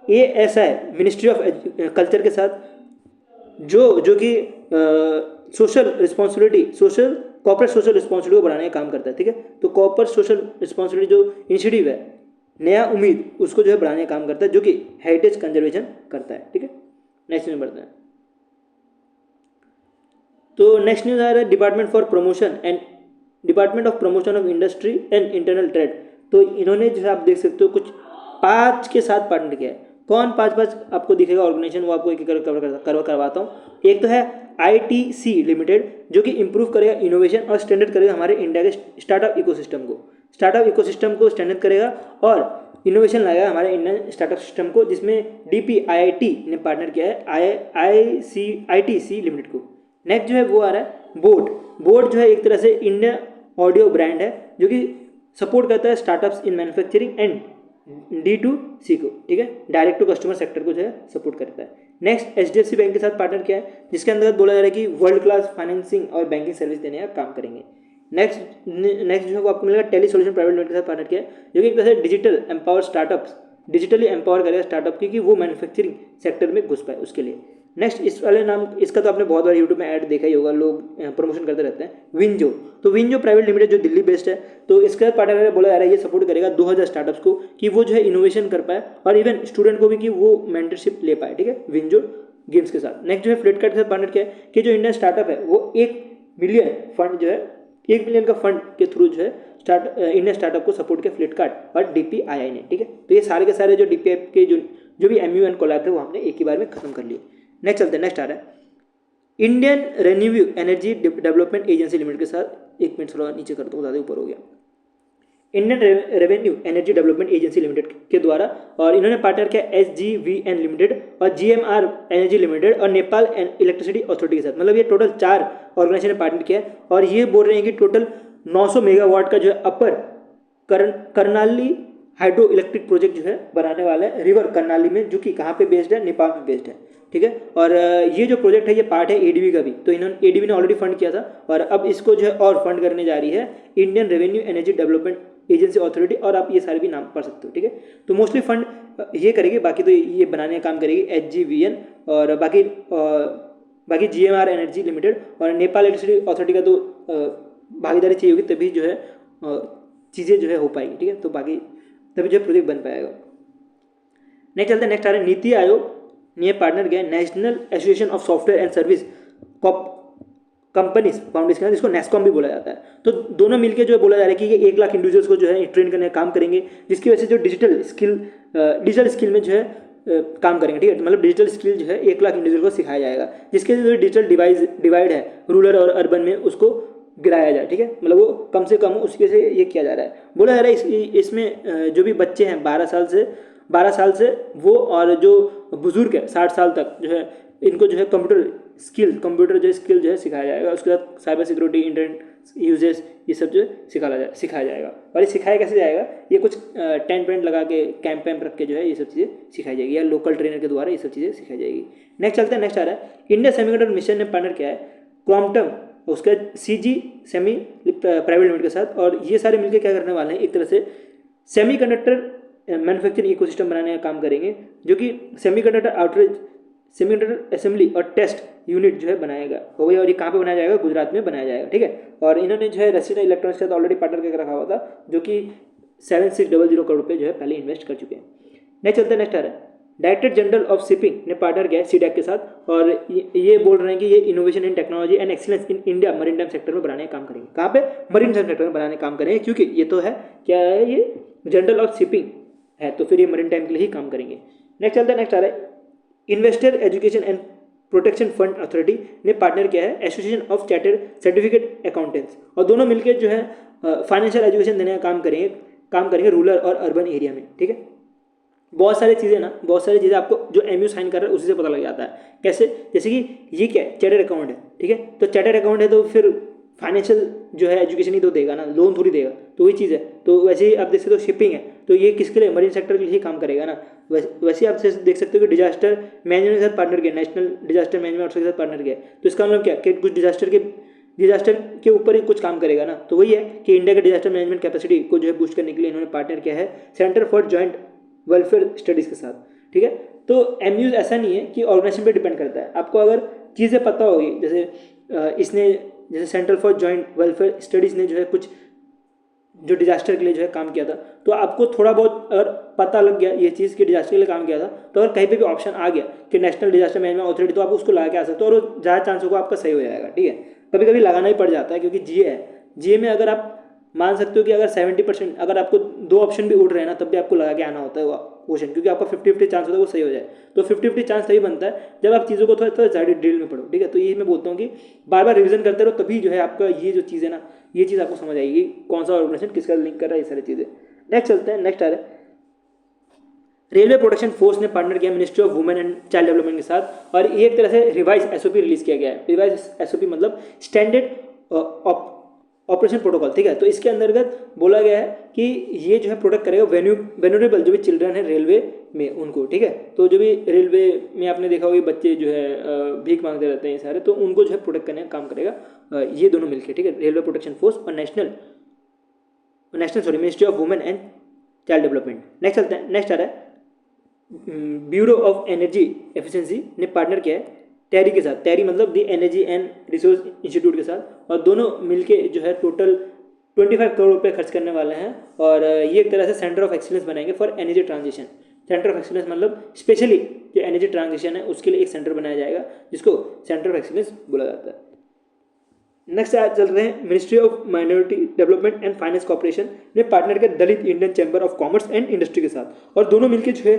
ASI मिनिस्ट्री ऑफ कल्चर के साथ, जो कि social responsibility corporate social responsibility को बढ़ाने का काम करता है, ठीक है। तो कॉर्पोरेट सोशल रिस्पॉन्सिबिलिटी जो इनिशिएटिव है नया उम्मीद, उसको जो है बढ़ाने का काम करता है, जो कि हेरिटेज कंजर्वेशन करता है, ठीक है। नेक्स्ट न्यूज बढ़ता है, तो नेक्स्ट न्यूज आ रहा है department of promotion of industry and internal trade. तो इन्होंने जो है आप देख सकते हो कुछ 5 के साथ पार्टनर किया है। कौन 5 आपको दिखेगा ऑर्गेनाइजेशन, वो आपको एक कवर करवाता हूँ। एक तो है ITC लिमिटेड, जो कि इंप्रूव करेगा इनोवेशन और स्टैंडर्ड करेगा हमारे इंडिया के स्टार्टअप इकोसिस्टम को स्टैंडर्ड करेगा और इनोवेशन लाएगा हमारे इंडियन स्टार्टअप सिस्टम को, जिसमें DPIIT ने पार्टनर किया है ITC लिमिटेड को। नेक्स्ट जो है वो आ रहा है बोट जो है एक तरह से इंडिया ऑडियो ब्रांड है, जो कि सपोर्ट करता है startups in manufacturing and D2C को, ठीक है, डायरेक्ट टू कस्टमर सेक्टर को जो है सपोर्ट करता है। नेक्स्ट HDFC बैंक के साथ पार्टनर किया है, जिसके अंतर्गत बोला जा रहा है कि वर्ल्ड क्लास फाइनेंसिंग और बैंकिंग सर्विस देने का काम करेंगे। नेक्स्ट जो है वो आपको मिलेगा टेली सॉल्यूशन प्राइवेट लिमिटेड के साथ पार्टनर किया है, जो कि एक तरह से डिजिटली एम्पावर करेगा स्टार्टअप की, कि वो मैन्युफैक्चरिंग सेक्टर में घुस पाए उसके लिए। नेक्स्ट इस वाले नाम, इसका तो आपने बहुत बार यूट्यूब में ऐड देखा ही होगा, लोग प्रमोशन करते रहते हैं, विंजो। तो विंजो प्राइवेट लिमिटेड जो दिल्ली बेस्ड है, तो इसका पार्टनर बोला जा रहा है ये सपोर्ट करेगा 2000 स्टार्टअप्स को, कि वो जो है इनोवेशन कर पाए, और इवन स्टूडेंट को भी कि वो मेंटरशिप ले पाए, ठीक है, विंजो गेम्स के साथ। नेक्स्ट जो है फ्लिपकार्ट के साथ पार्टनर किया है, कि जो इंडियन स्टार्टअप है वो 1 मिलियन फंड जो है 1 मिलियन का फंड के थ्रू जो है इंडियन स्टार्टअप को सपोर्ट किया फ्लिपकार्ट और DPII ने, ठीक है। तो ये सारे के सारे जो DPI के जो भी MUN कोलैब थे वो हमने एक ही बार में खत्म कर लिए। नेक्स्ट चलते हैं, नेक्स्ट आ रहा है Indian renewable energy development agency limited के साथ। 1 मिनट थोड़ा नीचे कर दूँ, ज़्यादा ऊपर हो गया। Indian revenue energy development agency limited के द्वारा, और इन्होंने पार्टनर किया SGVN लिमिटेड और GMR एनर्जी लिमिटेड और नेपाल इलेक्ट्रिसिटी अथॉरिटी के साथ। मतलब ये टोटल 4 ऑर्गेनाइजेशन ने पार्टनर किया है और ये बोल रहे हैं कि टोटल 900 मेगावाट का जो है अपर कर्नाली हाइड्रो इलेक्ट्रिक प्रोजेक्ट जो है बनाने वाला है रिवर कर्नाली में, जो कि कहाँ पे बेस्ड है, नेपाल में बेस्ड है, ठीक है। और ये जो प्रोजेक्ट है ये पार्ट है ADB का भी, तो इन्होंने ADB ने ऑलरेडी फंड किया था और अब इसको जो है और फंड करने जा रही है Indian revenue energy development agency authority, और आप ये सारे भी नाम पढ़ सकते हो, ठीक है। तो मोस्टली फंड ये करेगी, बाकी तो ये बनाने का काम करेगी SGVN, और बाकी GMR एनर्जी लिमिटेड और नेपाल इलेक्ट्रिसिटी अथॉरिटी का तो भागीदारी चाहिए होगी, तभी जो है चीज़ें जो है हो पाएगी, ठीक है। तो बाकी तभी जो है प्रोजेक्ट बन पाएगा। नेक्स्ट चलते हैं, नेक्स्ट आ रहा है नीति आयोग ने पार्टनर किया national association of software and service companies foundation के, जिसको NASSCOM भी बोला जाता है। तो दोनों मिलकर जो है बोला जा रहा है कि ये 1 लाख इंडिविजुअल्स को जो है ट्रेन करने का काम करेंगे, जिसकी वजह से जो डिजिटल स्किल में जो है काम करेंगे, ठीक है। मतलब डिजिटल स्किल जो है 1 लाख इंडिविजुअल को सिखाया जाएगा, जिसके जो डिजिटल डिवाइड है रूरल और अर्बन में उसको गिराया जाए, ठीक है। मतलब वो कम से कम उसके से ये किया जा रहा है, बोला जा रहा है इसमें जो भी बच्चे हैं 12 साल से वो, और जो बुजुर्ग है 60 साल तक जो है, इनको जो है कंप्यूटर जो स्किल जो है सिखाया जाएगा। उसके बाद साइबर सिक्योरिटी, इंटरनेट यूजेस, ये सब जो है सिखाया जाएगा। और ये सिखाया कैसे जाएगा, ये कुछ टेंट वेंट लगा के कैंप वैम्प रख के जो है ये सब चीज़ें सिखाई जाएगी, या लोकल ट्रेनर के द्वारा ये सब चीज़ें सिखाई जाएगी। नेक्स्ट चलते हैं, नेक्स्ट आ रहा है इंडिया सेमीकंडक्टर मिशन ने पार्टनर किया है क्वांटम, उसका CG सेमी प्राइवेट लिमिटेड के साथ, और ये सारे मिलकर क्या करने वाले हैं, एक तरह से सेमीकंडक्टर मैन्युफैक्चरिंग इकोसिस्टम बनाने का काम करेंगे, जो कि सेमीकंडक्टर असेंबली और टेस्ट यूनिट जो है बनाएगा वो, और ये कहाँ पे बनाया जाएगा, गुजरात में बनाया जाएगा, ठीक है। और इन्होंने जो है रशीदा इलेक्ट्रॉनिक्स के साथ ऑलरेडी पार्टनर करके रखा हुआ था, जो कि 7600 करोड़ रुपये जो है पहले इन्वेस्ट कर चुके हैं। नेक्स्ट चलते हैं, नेक्स्ट आ रहा है डायरेक्टर जनरल ऑफ शिपिंग ने पार्टनर किया है CDAC के साथ, और ये बोल रहे हैं कि ये innovation in technology and excellence in India marine time sector में बनाने का काम करेंगे। कहाँ पे, मरीन टाइम सेक्टर में बनाने का काम करेंगे, क्योंकि ये तो है क्या है, ये जनरल ऑफ शिपिंग है, तो फिर ये मरीन टाइम के लिए ही काम करेंगे। नेक्स्ट चलता है, नेक्स्ट आ रहा है investor education and protection fund authority ने पार्टनर किया है association of chartered certificate accountants, और दोनों मिलकर जो है फाइनेंशियल एजुकेशन देने का काम करेंगे रूरल और अर्बन एरिया में, ठीक है। बहुत सारी चीज़ें आपको जो MU साइन कर रहा है उसी से पता लग जाता है। कैसे, जैसे कि ये क्या है, चार्टर्ड अकाउंट है, ठीक है। तो चार्टर्ड अकाउंट है तो फिर फाइनेंशियल जो है एजुकेशन ही तो देगा ना, लोन थोड़ी देगा, तो वही चीज़ है। तो वैसे ही आप देख सकते हो शिपिंग है, तो ये किसके लिए, मरीन सेक्टर के लिए ही काम करेगा ना। वैसे आप देख सकते हो कि डिजास्टर मैनेजमेंट के साथ पार्टनर किया, नेशनल डिजास्टर मैनेजमेंट ऑफिस के साथ पार्टनर किया, तो इसका मतलब क्या कि कुछ डिजास्टर के ऊपर ही कुछ काम करेगा ना। तो वही है कि इंडिया के डिजास्टर मैनेजमेंट कैपेसिटी को जो है बूस्ट करने के लिए इन्होंने पार्टनर किया है centre for joint welfare studies के साथ, ठीक है। तो MUs ऐसा नहीं है कि ऑर्गेनाइजेशन पे डिपेंड करता है, आपको अगर चीज़ें पता होगी, जैसे centre for joint welfare studies ने जो है कुछ जो डिजास्टर के लिए जो है काम किया था, तो आपको थोड़ा बहुत अगर पता लग गया ये चीज़ कि डिजास्टर के लिए काम किया था, तो अगर कहीं पे भी ऑप्शन आ गया कि नेशनल डिजास्टर मैनेजमेंट अथॉरिटी, तो आप उसको लगा के आ सकते हो, और ज़्यादा चांस होगा आपका सही हो जाएगा, ठीक है। कभी कभी लगाना ही पड़ जाता है, क्योंकि GA में अगर आप मान सकते हो कि अगर 70%, अगर आपको 2 ऑप्शन भी उड़ रहे हैं ना, तब भी आपको लगा के आना होता है वो क्वेश्चन, क्योंकि आपका 50-50 चांस होता है वो सही हो जाए। तो 50-50 चांस तभी बनता है जब आप चीज़ों को थोड़ा ज़्यादा डिटेल में पढ़ो, ठीक है। तो ये मैं बोलता हूँ कि बार बार रिवीजन करते रहो, तभी जो है आपका ये जो चीज़ है ना, ये चीज़ आपको समझ आएगी कौन सा ऑर्गेनाइजेशन किसका लिंक कर रहा है, ये सारी चीज़ें। नेक्स्ट चलते हैं, नेक्स्ट आ रहा है रेलवे प्रोटेक्शन फोर्स ने पार्टनर किया ministry of women and child development के साथ, और ये एक तरह से रिवाइज SOP रिलीज किया गया है। रिवाइज SOP मतलब स्टैंडर्ड ऑपरेशन प्रोटोकॉल, ठीक है। तो इसके अंतर्गत बोला गया है कि ये जो है प्रोटेक्ट करेगा वेन्यूरेबल जो भी चिल्ड्रन है रेलवे में उनको, ठीक है। तो जो भी रेलवे में आपने देखा होगा बच्चे जो है भीख मांगते रहते हैं ये सारे, तो उनको जो है प्रोटेक्ट करने का काम करेगा ये दोनों मिलकर, ठीक है। रेलवे प्रोटेक्शन फोर्स और ministry of women and child development. Next चलते हैं, नेक्स्ट आ रहा है ब्यूरो ऑफ एनर्जी एफिशिएंसी ने पार्टनर किया है टैरी के साथ, टैरी मतलब दी एनर्जी एंड रिसोर्स इंस्टीट्यूट के साथ, और दोनों मिलके जो है टोटल 25 करोड़ रुपये खर्च करने वाले हैं, और ये एक तरह से सेंटर ऑफ एक्सीलेंस बनाएंगे for energy transition. Centre of excellence मतलब स्पेशली जो एनर्जी ट्रांजिशन है उसके लिए एक सेंटर बनाया जाएगा, जिसको सेंटर ऑफ एक्सीलेंस बोला जाता है। नेक्स्ट आज चल रहे हैं ministry of minority development and finance corporation ने पार्टनर किया Dalit Indian chamber of commerce and industry के साथ, और दोनों मिलकर जो है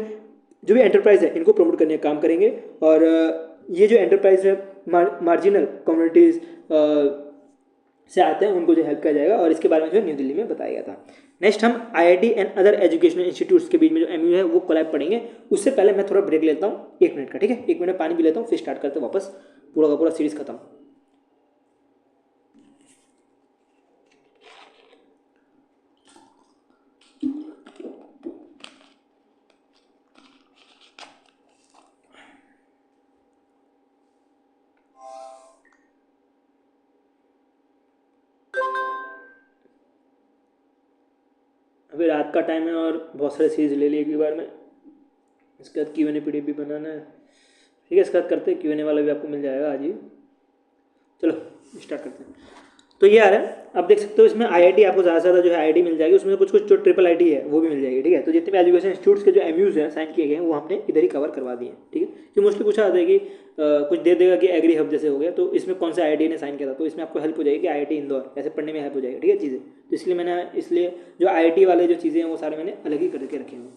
जो भी एंटरप्राइज है इनको प्रमोट करने का काम करेंगे। और ये जो एंटरप्राइज है मार्जिनल कम्युनिटीज़, से आते हैं उनको जो हेल्प किया जाएगा, और इसके बारे में जो न्यू दिल्ली में बताया गया था। नेक्स्ट हम IIT and other educational institutes के बीच में जो MOU है वो कोलैब पढ़ेंगे। उससे पहले मैं थोड़ा ब्रेक लेता हूँ 1 मिनट का, ठीक है, 1 मिनट पानी भी लेता हूँ, फिर स्टार्ट करते हैं वापस पूरा का पूरा सीरीज खत्म। अभी रात का टाइम है और बहुत सारे सीरीज ले लिए एक बार में। इसके बाद Q&A PDF भी बनाना है, ठीक है। इसके बाद करते हैं Q&A वाला भी आपको मिल जाएगा आज ही। चलो स्टार्ट करते हैं। तो ये आ रहा है, आप देख सकते हो इसमें IIT आपको ज़्यादा से ज़्यादा जो है IIT मिल जाएगी, उसमें कुछ कुछ जो IIIT है वो भी मिल जाएगी, ठीक है। तो जितने भी एजुकेशन इंस्टीट्यूट्स के जो MOUs हैं साइन किए गए हैं वो हमने इधर ही कवर करवा दिए हैं, ठीक है। कि मोस्टली पूछा जाता है कि कुछ दे देगा कि एग्री हब जैसे हो गया, तो इसमें कौन सा IIT ने साइन किया था, तो इसमें आपको हेल्प हो जाएगी कि IIT इंदौर, ऐसे पढ़ने में हेल्प हो जाएगी, ठीक है चीज़ें। तो इसलिए मैंने जो IIT वाले जो चीज़ें हैं वो सारे मैंने अलग ही करके रखे हैं।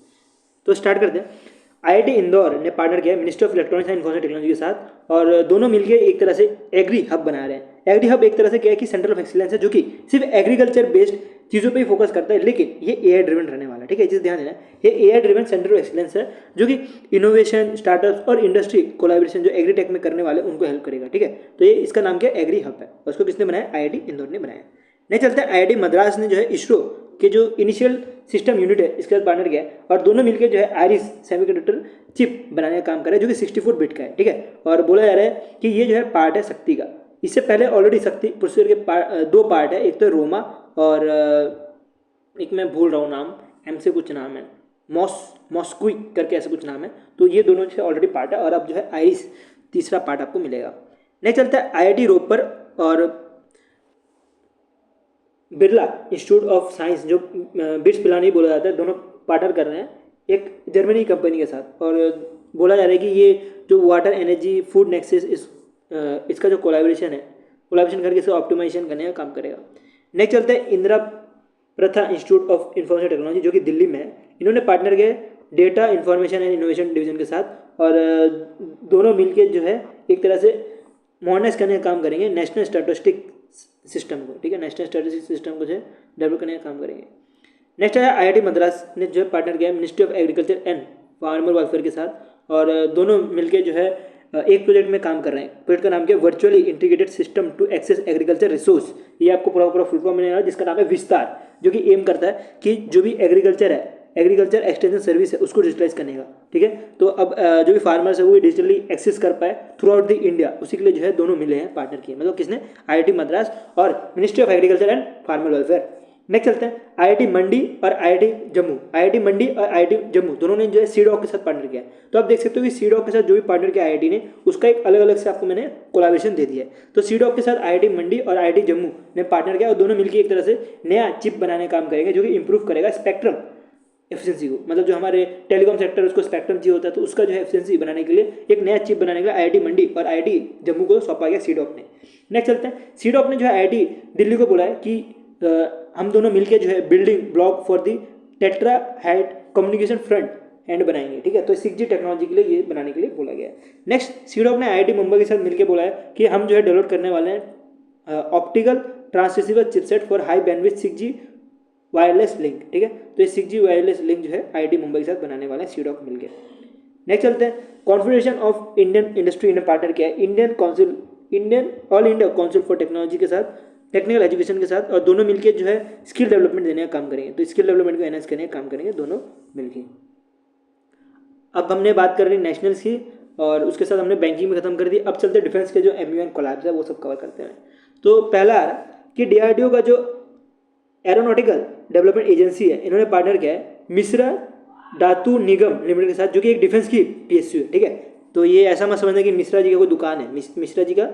तो स्टार्ट करते हैं। IIT इंदौर ने पार्टनर किया ministry of electronics and information technology के साथ, और दोनों मिलकर एक तरह से एग्री हब बना रहे हैं। एग्री हब एक तरह से क्या है कि सेंटर ऑफ एक्सीलेंस है, जो कि सिर्फ एग्रीकल्चर बेस्ड चीज़ों पे ही फोकस करता है, लेकिन ये AI ड्रिवन रहने वाला है, ठीक है। चीज़ ध्यान देना, ये AI driven centre of excellence है, जो कि इनोवेशन, स्टार्टअप्स और इंडस्ट्री कोलैबोरेशन जो एग्रीटेक में करने वाले उनको हेल्प करेगा, ठीक है। तो ये इसका नाम क्या है, एग्री हब है। उसको किसने बनाया, IIT इंदौर ने बनाया। नहीं चलते हैं, IIT मद्रास ने जो है इसरो के जो इनिशियल सिस्टम यूनिट है इसके साथ पार्टनर किया है, और दोनों मिलकर जो है आइरिस सेमीकंडक्टर चिप बनाने का काम कर रहे हैं, जो कि 64 बिट का है, ठीक है। और बोला जा रहा है कि ये जो है पार्ट है शक्ति का। इससे पहले ऑलरेडी शक्ति प्रोसेसर के 2 पार्ट है, एक तो रोमा और एक मैं भूल रहा हूँ नाम, M से कुछ नाम है, मॉस्क्वी करके ऐसे कुछ नाम है। तो ये दोनों जो है ऑलरेडी पार्ट है, और अब जो है आइरिस तीसरा पार्ट आपको मिलेगा। नहीं चलता है IIT रोपर और बिरला इंस्टीट्यूट ऑफ साइंस, जो बिट्स पिलानी बोला जाता है, दोनों पार्टनर कर रहे हैं एक जर्मनी कंपनी के साथ, और बोला जा रहा है कि ये जो वाटर एनर्जी फूड नेक्सेस इसका जो कोलैबोरेशन करके इसका ऑप्टिमाइजेशन करने का काम करेगा। नेक्स्ट चलते हैं इंदिरा प्रथा इंस्टीट्यूट ऑफ इंफॉर्मेशन टेक्नोलॉजी, जो कि दिल्ली में है। इन्होंने पार्टनर किया data information and innovation division के साथ, और दोनों मिलकर जो है एक तरह से मॉडर्नाइज करने का काम करेंगे नेशनल स्टैटिस्टिक सिस्टम को, ठीक है। नेशनल स्टैटिस्टिक सिस्टम को जो है डेवलप करने का काम करेंगे। नेक्स्ट है IIT मद्रास ने जो है पार्टनर किया है ministry of agriculture and farmer welfare के साथ, और दोनों मिलकर जो है एक प्रोजेक्ट में काम कर रहे हैं। प्रोजेक्ट का नाम क्या है, virtually integrated system to access agriculture resource. ये आपको पूरा फुल फॉर्म मिलेगा, जिसका नाम है विस्तार, जो कि एम करता है कि जो भी एग्रीकल्चर एक्सटेंशन सर्विस है उसको डिजिटलाइज करने का, ठीक है। तो अब जो भी फार्मर्स है वो डिजिटली एक्सेस कर पाए थ्रू आउट द इंडिया, उसी के लिए जो है दोनों मिले हैं पार्टनर किए, मतलब किसने, IIT मद्रास और ministry of agriculture and farmer welfare. Next चलते हैं IIT मंडी और IIT जम्मू। IIT मंडी और IIT जम्मू दोनों ने जो है सीडॉक के साथ पार्टनर किया है। तो आप देख सकते हो कि सीडॉक के साथ जो भी पार्टनर किया IIT ने, उसका एक अलग अलग से आपको मैंने कोलैबोरेशन दे दिया है। तो सीडॉक के साथ IIT मंडी और IIT जम्मू ने पार्टनर किया, और दोनों मिलकर एक तरह से नया चिप बनाने का काम करेंगे, जो कि इंप्रूव करेगा स्पेक्ट्रम एफिशिएंसी को। मतलब जो हमारे टेलीकॉम सेक्टर उसको स्पेक्ट्रम चाहिए होता है, तो उसका जो है एफिशिएंसी बनाने के लिए एक नया चिप बनाने के लिए IIT मंडी और IIT जम्मू को सौंपा गया सीडॉक ने। नेक्स्ट चलते हैं, सीडॉक ने जो है IIT दिल्ली को बोला है कि हम दोनों मिलकर जो है building block for the tetra head communication front end बनाएंगे, ठीक है। तो 6G टेक्नोलॉजी के लिए ये बनाने के लिए बोला गया है। नेक्स्ट सीडॉक ने IIT मुंबई के साथ मिलकर बोला है कि हम जो है डेवलप करने वाले हैं optical transreceiver chipset for high bandwidth 6G wireless link, ठीक है। तो ये 6G वायरलेस लिंक जो है IIT मुंबई के साथ बनाने वाले हैं सीडॉक मिलकर। नेक्स्ट चलते हैं, कॉन्फेडरेशन ऑफ इंडियन इंडस्ट्री ने पार्टनर किया है Indian all India council for technology के साथ, टेक्निकल एजुकेशन के साथ, और दोनों मिलकर जो है स्किल डेवलपमेंट देने का काम करेंगे। तो स्किल डेवलपमेंट को एनहांस करने का काम करेंगे दोनों मिलकर। अब हमने बात कर रही नेशनल्स की, और उसके साथ हमने बैंकिंग में खत्म कर दी। अब चलते डिफेंस के जो MOU एंड कोलैब्स है वो सब कवर करते हैं। तो पहला आ रहा कि DRDO का जो एरोनॉटिकल डेवलपमेंट एजेंसी है, इन्होंने पार्टनर किया है मिश्रा धातु निगम लिमिटेड के साथ, जो कि एक डिफेंस की PSU है, ठीक है। तो ये ऐसा मत समझना कि मिश्रा जी का कोई दुकान है, मिश्रा जी का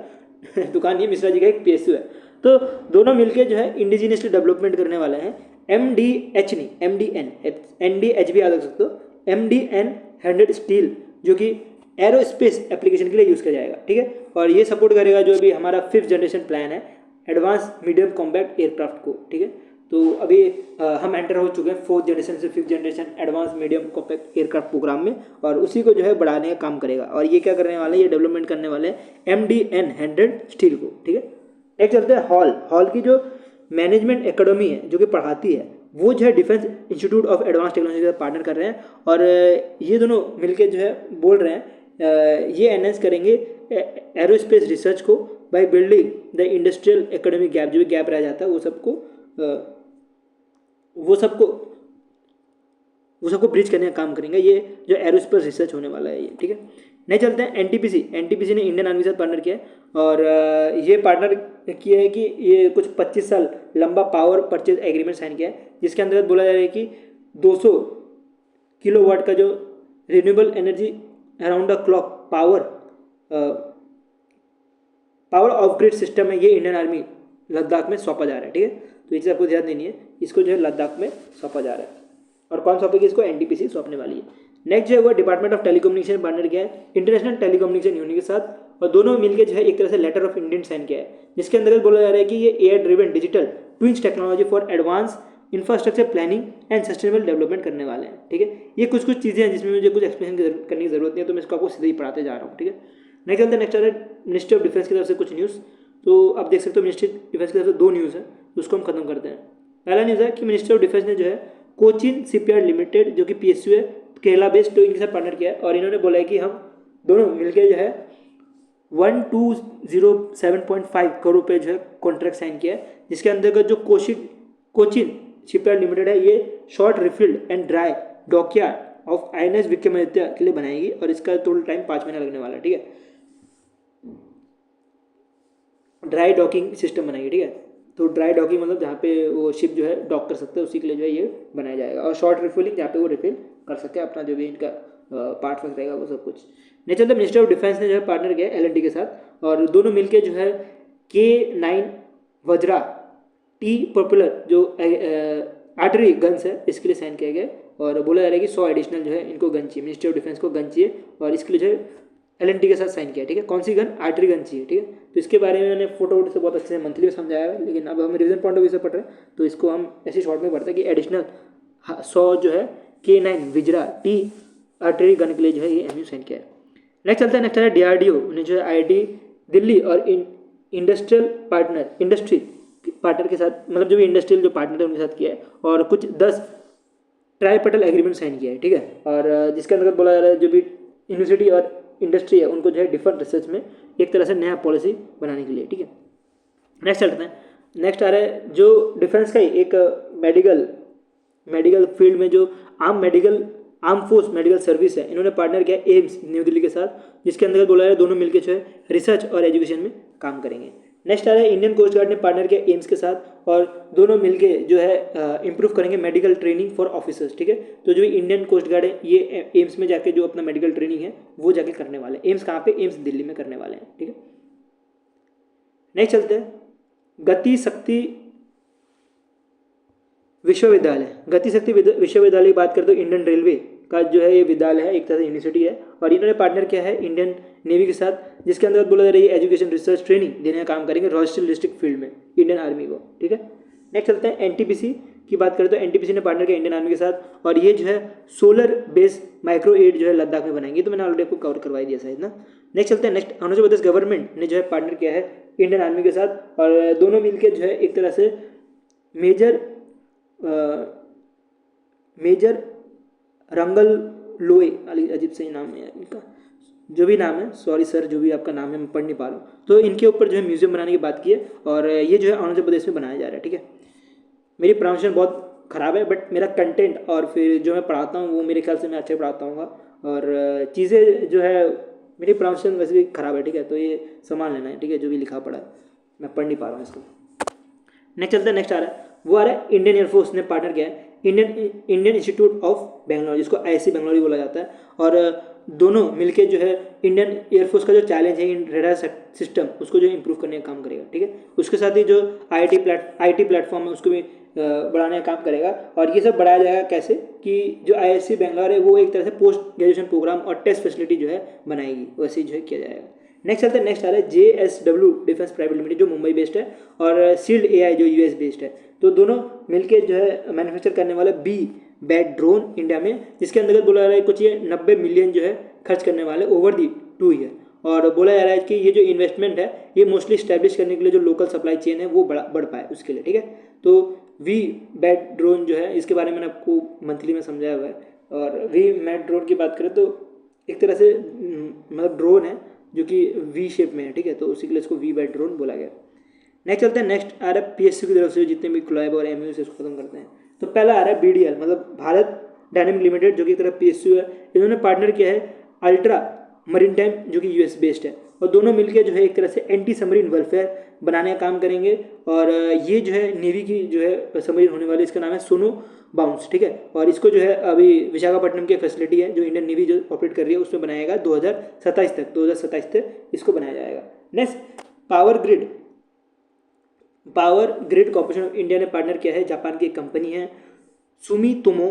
दुकान नहीं है, मिश्रा जी का एक PSU है। तो दोनों मिलके जो है इंडिजिनियसली डेवलपमेंट करने वाले हैं MDH नहीं MDN, NDH भी याद रख सकते हो, MDN हैंडेड स्टील, जो कि एरोस्पेस एप्लीकेशन के लिए यूज़ किया जाएगा, ठीक है। और ये सपोर्ट करेगा जो अभी हमारा 5th जनरेशन प्लान है एडवांस मीडियम कॉम्पैक्ट एयरक्राफ्ट को, ठीक है। तो अभी हम एंटर हो चुके हैं 4th जनरेशन से 5th generation advance medium compact aircraft programme में, और उसी को जो है बढ़ाने का काम करेगा। और ये क्या करने वाले हैं, ये डेवलपमेंट करने वाले हैं MDN हैंडेड स्टील को, ठीक है। नेक्स्ट चलते हैं हॉल। हॉल की जो मैनेजमेंट एकेडमी है जो कि पढ़ाती है, वो जो है defence institute of advance technology के साथ पार्टनर कर रहे हैं, और ये दोनों मिलके जो है बोल रहे हैं ये एनहेंस करेंगे एरोस्पेस रिसर्च को by building the industrial academic gap, जो भी गैप रह जाता है वो सबको ब्रिज करने का काम करेंगे। ये जो एरोस्पेस रिसर्च होने वाला है ये, ठीक है। नहीं चलते हैं एनटीपीसी। एनटीपीसी ने इंडियन आर्मी के साथ पार्टनर किया है, और ये पार्टनर किया है कि ये कुछ 25 साल लंबा पावर परचेज एग्रीमेंट साइन किया है, जिसके अंतर्गत बोला जा रहा है कि 200 किलोवाट का जो renewable energy around the clock power of grid system है, ये इंडियन आर्मी लद्दाख में सौंपा जा रहा है, ठीक है। तो ये चीज़ आपको ध्यान देनी है, इसको जो है लद्दाख में सौंपा जा रहा है, और कौन सौंपेगी इसको, एनटीपीसी सौंपने वाली है। नेक्स्ट जो है वो डिपार्टमेंट ऑफ टेलीकम्युनिकेशन पार्टनर किया है इंटरनेशनल टेलीकम्युनिकेशन यूनियन के साथ, और दोनों मिलकर जो है एक तरह से लेटर ऑफ इंटेंट साइन किया है, जिसके अंतर्गत बोला जा रहा है कि ये air driven digital twins technology for advance infrastructure planning and sustainable development करने वाले हैं, ठीक है। ये कुछ चीज़ें हैं जिसमें मुझे कुछ एक्सप्लेन करने की जरूरत नहीं है, तो मैं इसको आपको सीधे ही पढ़ाते जा रहा हूँ, ठीक है। नेक्स्ट चलते नेक्स्ट आ रहा है मिनिस्ट्री ऑफ डिफेंस की तरफ से कुछ न्यूज़। तो आप देख सकते हो मिनिस्ट्री डिफेंस की तरफ से 2 न्यूज़ है, तो उसको हम खत्म करते हैं। पहला न्यूज़ है कि मिनिस्ट्री ऑफ डिफेंस ने जो है कोचिन शिपयार्ड लिमिटेड जो कि PSU है केरला बेस्ड, तो इनके साथ पार्टनर किया है, और इन्होंने बोला है कि हम दोनों मिलकर जो है 1207.5 करोड़ रुपये जो है कॉन्ट्रैक्ट साइन किया है, जिसके अंतर्गत जो कोचिन शिपयार्ड लिमिटेड है ये short रिफिल्ड and dry dockyard of INS Vikramaditya के लिए बनाएगी, और इसका टोटल टाइम 5 महीना लगने वाला है, ठीक है। ड्राई डॉकिंग सिस्टम बनाएगी, ठीक है। तो ड्राई डॉकिंग मतलब जहाँ पे वो शिप जो है डॉक कर सकते हैं, उसी के लिए जो है ये बनाया जाएगा, और शॉर्ट रिफिलिंग जहाँ पे वो रिफिल कर सकते हैं अपना जो भी इनका पार्ट वर्क रहेगा वो सब कुछ। नहीं चलते मिनिस्टर ऑफ डिफेंस ने जो है पार्टनर किया LNT के साथ, और दोनों मिलके जो है K9 वज्रा टी पॉपुलर जो आर्टरी गन्स है इसके लिए साइन किया गया, और बोला जा रहा है कि 100 एडिशनल जो है इनको गन चाहिए, मिनिस्ट्री ऑफ डिफेंस को गन चाहिए, और इसके लिए जो है LNT के साथ साइन किया, ठीक है। कौन सी गन, आर्टरी गन चाहिए, ठीक है। तो इसके बारे में मैंने फोटो से बहुत अच्छे से मंथली में समझाया है, लेकिन अब हम रिविजन पॉइंट ऑफ व्यू से पढ़ रहे हैं, तो इसको हम ऐसे शॉर्ट में पढ़ते हैं कि एडिशनल 100 जो है K9 विजरा टी आर्टरी गन के लिए जो है ये MU साइन किया है। नेक्स्ट चलता है, नेक्स्ट है DRDO ने जो है IIT दिल्ली और इंडस्ट्री पार्टनर के साथ, मतलब जो भी इंडस्ट्रियल जो पार्टनर है उनके साथ किया है, और कुछ 10 ट्राइपेटल एग्रीमेंट साइन किया है, ठीक है। और जिसके अंतर्गत बोला जा रहा है जो भी यूनिवर्सिटी और इंडस्ट्री है उनको जो है डिफेंस रिसर्च में एक तरह से नया पॉलिसी बनाने के लिए, ठीक है। नेक्स्ट चलते हैं, नेक्स्ट आ रहा है जो डिफेंस का ही एक मेडिकल फील्ड में जो आर्म फोर्स मेडिकल सर्विस है, इन्होंने पार्टनर किया एम्स न्यू दिल्ली के साथ, जिसके अंतर्गत बोला है दोनों मिलकर जो है रिसर्च और एजुकेशन में काम करेंगे। नेक्स्ट आ रहा है इंडियन कोस्ट गार्ड ने पार्टनर किया एम्स के साथ, और दोनों मिलके जो है इंप्रूव करेंगे मेडिकल ट्रेनिंग फॉर ऑफिसर्स, ठीक है। तो जो इंडियन कोस्ट गार्ड है ये एम्स में जाके जो अपना मेडिकल ट्रेनिंग है वो जाके करने वाले हैं। एम्स कहाँ पे, एम्स दिल्ली में करने वाले हैं, ठीक है। नेक्स्ट चलते हैं गति शक्ति विश्वविद्यालय। गति शक्ति विश्वविद्यालय की बात करते हो इंडियन रेलवे का जो है ये विद्यालय है, एक तरह से यूनिवर्सिटी है, और इन्होंने पार्टनर किया है इंडियन नेवी के साथ, जिसके अंदर बोला जा रहा है एजुकेशन रिसर्च ट्रेनिंग देने का काम करेंगे रॉयल डिस्ट्रिक्ट फील्ड में इंडियन आर्मी को, ठीक है। नेक्स्ट चलते हैं NTPC की बात करें तो NTPC ने पार्टनर किया इंडियन आर्मी के साथ, और ये जो है सोलर बेस माइक्रो एड जो है लद्दाख में बनाएंगे, तो मैंने ऑलरेडी आपको कवर करवाई दिया शायद ना। नेक्स्ट चलते हैं, नेक्स्ट अरुणाचल प्रदेश गवर्नमेंट ने जो है पार्टनर किया है इंडियन आर्मी के साथ, और दोनों मिलकर जो है एक तरह से मेजर रंगल लोए, अजीब से नाम है इनका, जो भी नाम है, सॉरी सर जो भी आपका नाम है मैं पढ़ नहीं पा रहा हूँ, तो इनके ऊपर जो है म्यूजियम बनाने की बात की है, और ये जो है अरुणाचल प्रदेश में बनाया जा रहा है, ठीक है। मेरी प्रोनाउंसिएशन बहुत ख़राब है, बट मेरा कंटेंट और फिर जो मैं पढ़ाता हूँ वो मेरे ख्याल से मैं अच्छे पढ़ाता हूँ, और चीज़ें जो है मेरी प्रोनाउंसिएशन वैसे भी ख़राब है, ठीक है। तो ये संभाल लेना है, ठीक है, जो भी लिखा पड़ा है मैं पढ़ नहीं पा रहा हूँ इसको। नेक्स्ट चलते हैं, नेक्स्ट आ रहा है वो आ रहा है इंडियन एयरफोर्स ने पार्टनर किया है इंडियन इंस्टीट्यूट ऑफ बेंगलोर, जिसको IISc बेंगलोर बोला जाता है, और दोनों मिलके जो है इंडियन एयरफोर्स का जो चैलेंज है इन रेडार सिस्टम उसको जो इंप्रूव करने का काम करेगा, ठीक है। उसके साथ ही जो IT प्लेटफॉर्म है उसको भी बढ़ाने का काम करेगा, और ये सब बढ़ाया जाएगा कैसे कि जो IISc बेंगलोर है वो एक तरह से पोस्ट ग्रेजुएशन प्रोग्राम और टेस्ट फैसिलिटी जो है बनाएगी, वैसे जो है किया जाएगा। नेक्स्ट चलते हैं, नेक्स्ट आ रहा है JSW डिफेंस प्राइवेट लिमिटेड जो मुंबई बेस्ड है, और शील्ड AI जो US बेस्ड है, तो दोनों मिलके जो है मैन्युफैक्चर करने वाले B-BAT ड्रोन इंडिया में, जिसके अंतर्गत बोला जा रहा है कुछ ये 90 मिलियन जो है खर्च करने वाले ओवर दी 2 ईयर, और बोला जा रहा है कि ये जो इन्वेस्टमेंट है ये मोस्टली स्टैब्लिश करने के लिए जो लोकल सप्लाई चेन है वो बढ़ पाए उसके लिए, ठीक है। तो वी बैट ड्रोन जो है इसके बारे में मैंने आपको मंथली में समझाया हुआ है। और वी मैट ड्रोन की बात करें तो एक तरह से मतलब ड्रोन है जो कि वी शेप में है, ठीक है, तो उसी के लिए इसको वी बैट ड्रोन बोला गया। नेक्स्ट चलते हैं, नेक्स्ट आ रहा है PSU की तरफ से जितने भी क्लाइब और MU से इसको खत्म करते हैं। तो पहला आ रहा है BDL मतलब भारत डायनेमिक लिमिटेड जो कि एक तरह PSU है। इन्होंने पार्टनर किया है अल्ट्रा मरीन टाइम जो कि US बेस्ड है, और दोनों मिलकर जो है एक तरह से एंटी सबमरीन वेलफेयर बनाने का काम करेंगे। और ये जो है नेवी की जो है सबमरीन होने वाली, इसका नाम है सोनो बाउंस, ठीक है। और इसको जो है अभी विशाखापट्टनम की फैसिलिटी है जो इंडियन नेवी जो ऑपरेट कर रही है उसमें बनाया जाएगा 2027 तक इसको बनाया जाएगा। Next power grid corporation of India ने पार्टनर किया है जापान की एक कंपनी है सुमितोमो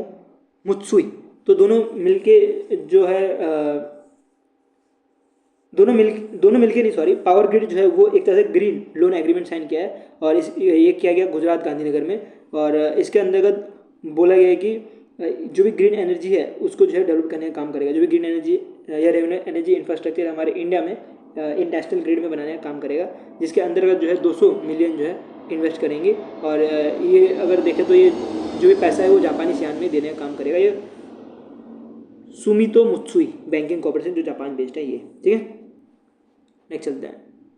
मुत्सुई। तो दोनों मिलके जो है दोनों मिलके नहीं सॉरी पावर ग्रिड जो है वो एक तरह से ग्रीन लोन एग्रीमेंट साइन किया है, और ये किया गया गुजरात गांधीनगर में। और इसके अंतर्गत बोला गया है कि जो भी ग्रीन एनर्जी है उसको जो है डेवलप करने का काम करेगा। जो भी ग्रीन एनर्जी या रिन्यूएबल एनर्जी इंफ्रास्ट्रक्चर हमारे इंडिया में इंटरनेशनल ग्रिड में बनाने का काम करेगा, जिसके अंतर्गत जो है 200 मिलियन जो है इन्वेस्ट करेंगे। और ये अगर देखें तो ये जो भी पैसा है वो जापानी सियान में देने का काम करेगा। ये सुमितो मुत्सुई बैंकिंग कॉर्पोरेशन जो जापान बेस्ड है ये, ठीक है। नेक्स्ट चलते हैं,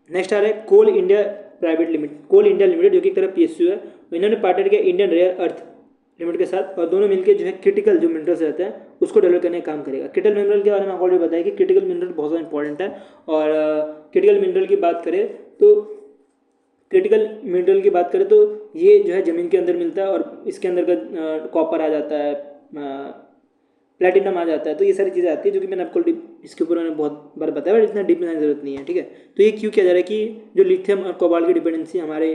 नेक्स्ट आ रहा है कोल इंडिया लिमिटेड जो कि एक तरह PSU है। इन्होंने पार्टनर किया इंडियन रेयर अर्थ लिमिटेड के साथ, और दोनों मिलकर जो है क्रिटिकल जो मिनरल्स रहते हैं उसको डेवलप करने का काम करेगा। क्रिटिकल मिनरल के बारे में आपको ऑलरेडी बताया कि क्रिटिकल मिनरल बहुत ज़्यादा इंपॉर्टेंट है। और क्रिटिकल मिनरल की बात करें तो ये जो है ज़मीन के अंदर मिलता है, और इसके अंदर कॉपर आ जाता है, प्लेटिनम आ जाता है, तो ये सारी चीज़ें आती है जो कि मैंने आपको इसके ऊपर मैंने बहुत बार बताया, बट इतना डीप में जाने की जरूरत नहीं है, ठीक है। तो ये क्यों किया जा रहा है कि जो लिथियम और कोबाल्ट की डिपेंडेंसी हमारे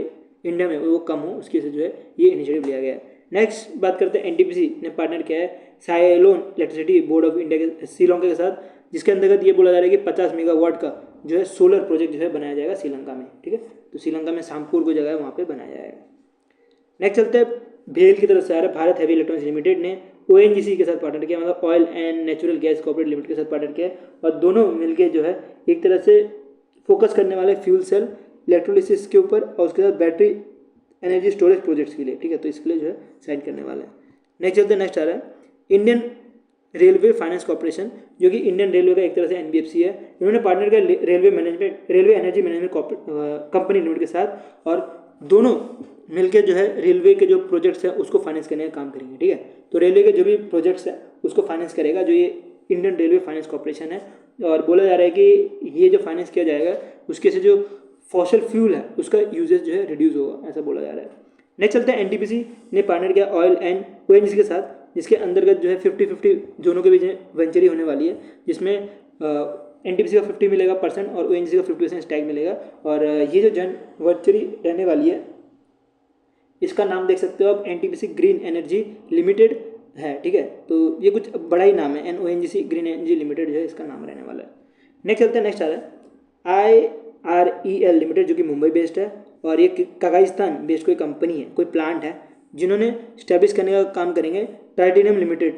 इंडिया में वो कम हो, उसकी वजह से जो है ये इनिशिएटिव लिया गया है। नेक्स्ट बात करते हैं, NTPC ने पार्टनर किया है साइलोन इलेक्ट्रिसिटी बोर्ड ऑफ इंडिया के श्रीलंका के साथ, जिसके अंतर्गत ये बोला जा रहा है कि 50 मेगावाट का जो है सोलर प्रोजेक्ट जो है बनाया जाएगा श्रीलंका में, ठीक है। तो श्रीलंका में शामपुर को जगह है वहाँ पे बनाया जाएगा। नेक्स्ट चलते हैं, भेल की तरफ से आ रहा है भारत हैवी इलेक्ट्रॉनिक्स लिमिटेड ने ONGC के साथ पार्टनर किया, मतलब oil and natural gas corporate limited के साथ पार्टनर किया, और दोनों मिलके जो है एक तरह से फोकस करने वाले फ्यूल सेल इलेक्ट्रोलिसिस के ऊपर और उसके साथ बैटरी एनर्जी स्टोरेज प्रोजेक्ट्स के लिए, ठीक है। तो इसके लिए जो है साइन करने वाले हैं। नेक्स्ट चलते हैं, नेक्स्ट आ रहा है इंडियन रेलवे फाइनेंस कॉर्पोरेशन जो कि इंडियन रेलवे का एक तरह से NBFC है। इन्होंने पार्टनर किया railway energy management company limited के साथ, और दोनों मिलकर जो है रेलवे के जो प्रोजेक्ट्स हैं उसको फाइनेंस करने का काम करेंगे, ठीक है। तो रेलवे के जो भी प्रोजेक्ट्स हैं उसको फाइनेंस करेगा जो ये इंडियन रेलवे फाइनेंस कॉर्पोरेशन है। और बोला जा रहा है कि ये जो फाइनेंस किया जाएगा उसके से जो फॉसिल फ्यूल है उसका यूजेज जो है रिड्यूस होगा, ऐसा बोला जा रहा है। नेक्स्ट चलते हैं, NTPC ने पार्टनर किया ऑयल एंड ONGC के साथ, जिसके अंतर्गत जो है 50-50 दोनों के बीच वेंचरी होने वाली है, जिसमें NTPC का 50 मिलेगा % और ONGC का 50% स्टैक मिलेगा। और ये जो जन वेंचरी रहने वाली है इसका नाम देख सकते हो आप, NTPC ग्रीन एनर्जी लिमिटेड है, ठीक है। तो ये कुछ बड़ा ही नाम है, ONGC ग्रीन एनर्जी लिमिटेड जो है इसका नाम रहने वाला है। नेक्स्ट चलते हैं, नेक्स्ट आ रहा है IREL लिमिटेड जो कि मुंबई बेस्ड है, और ये कजाकिस्तान बेस्ड कोई कंपनी है, कोई प्लांट है, जिन्होंने स्टैब्लिश करने का काम करेंगे टाइटेनियम लिमिटेड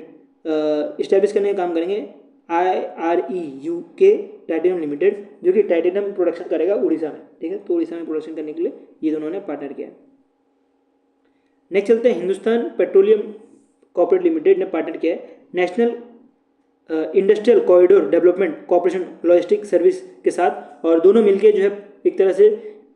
स्टैब्लिश करने का काम करेंगे IREUK टाइटेनियम लिमिटेड जो कि टाइटेनियम प्रोडक्शन करेगा उड़ीसा में, ठीक है। तो उड़ीसा में प्रोडक्शन करने के लिए ये दोनों ने पार्टनर किया। नेक्स्ट चलते हैं, हिंदुस्तान पेट्रोलियम कॉर्पोरेट लिमिटेड ने पार्टनर किया है national industrial corridor development corporation logistic service के साथ, और दोनों मिलके जो है एक तरह से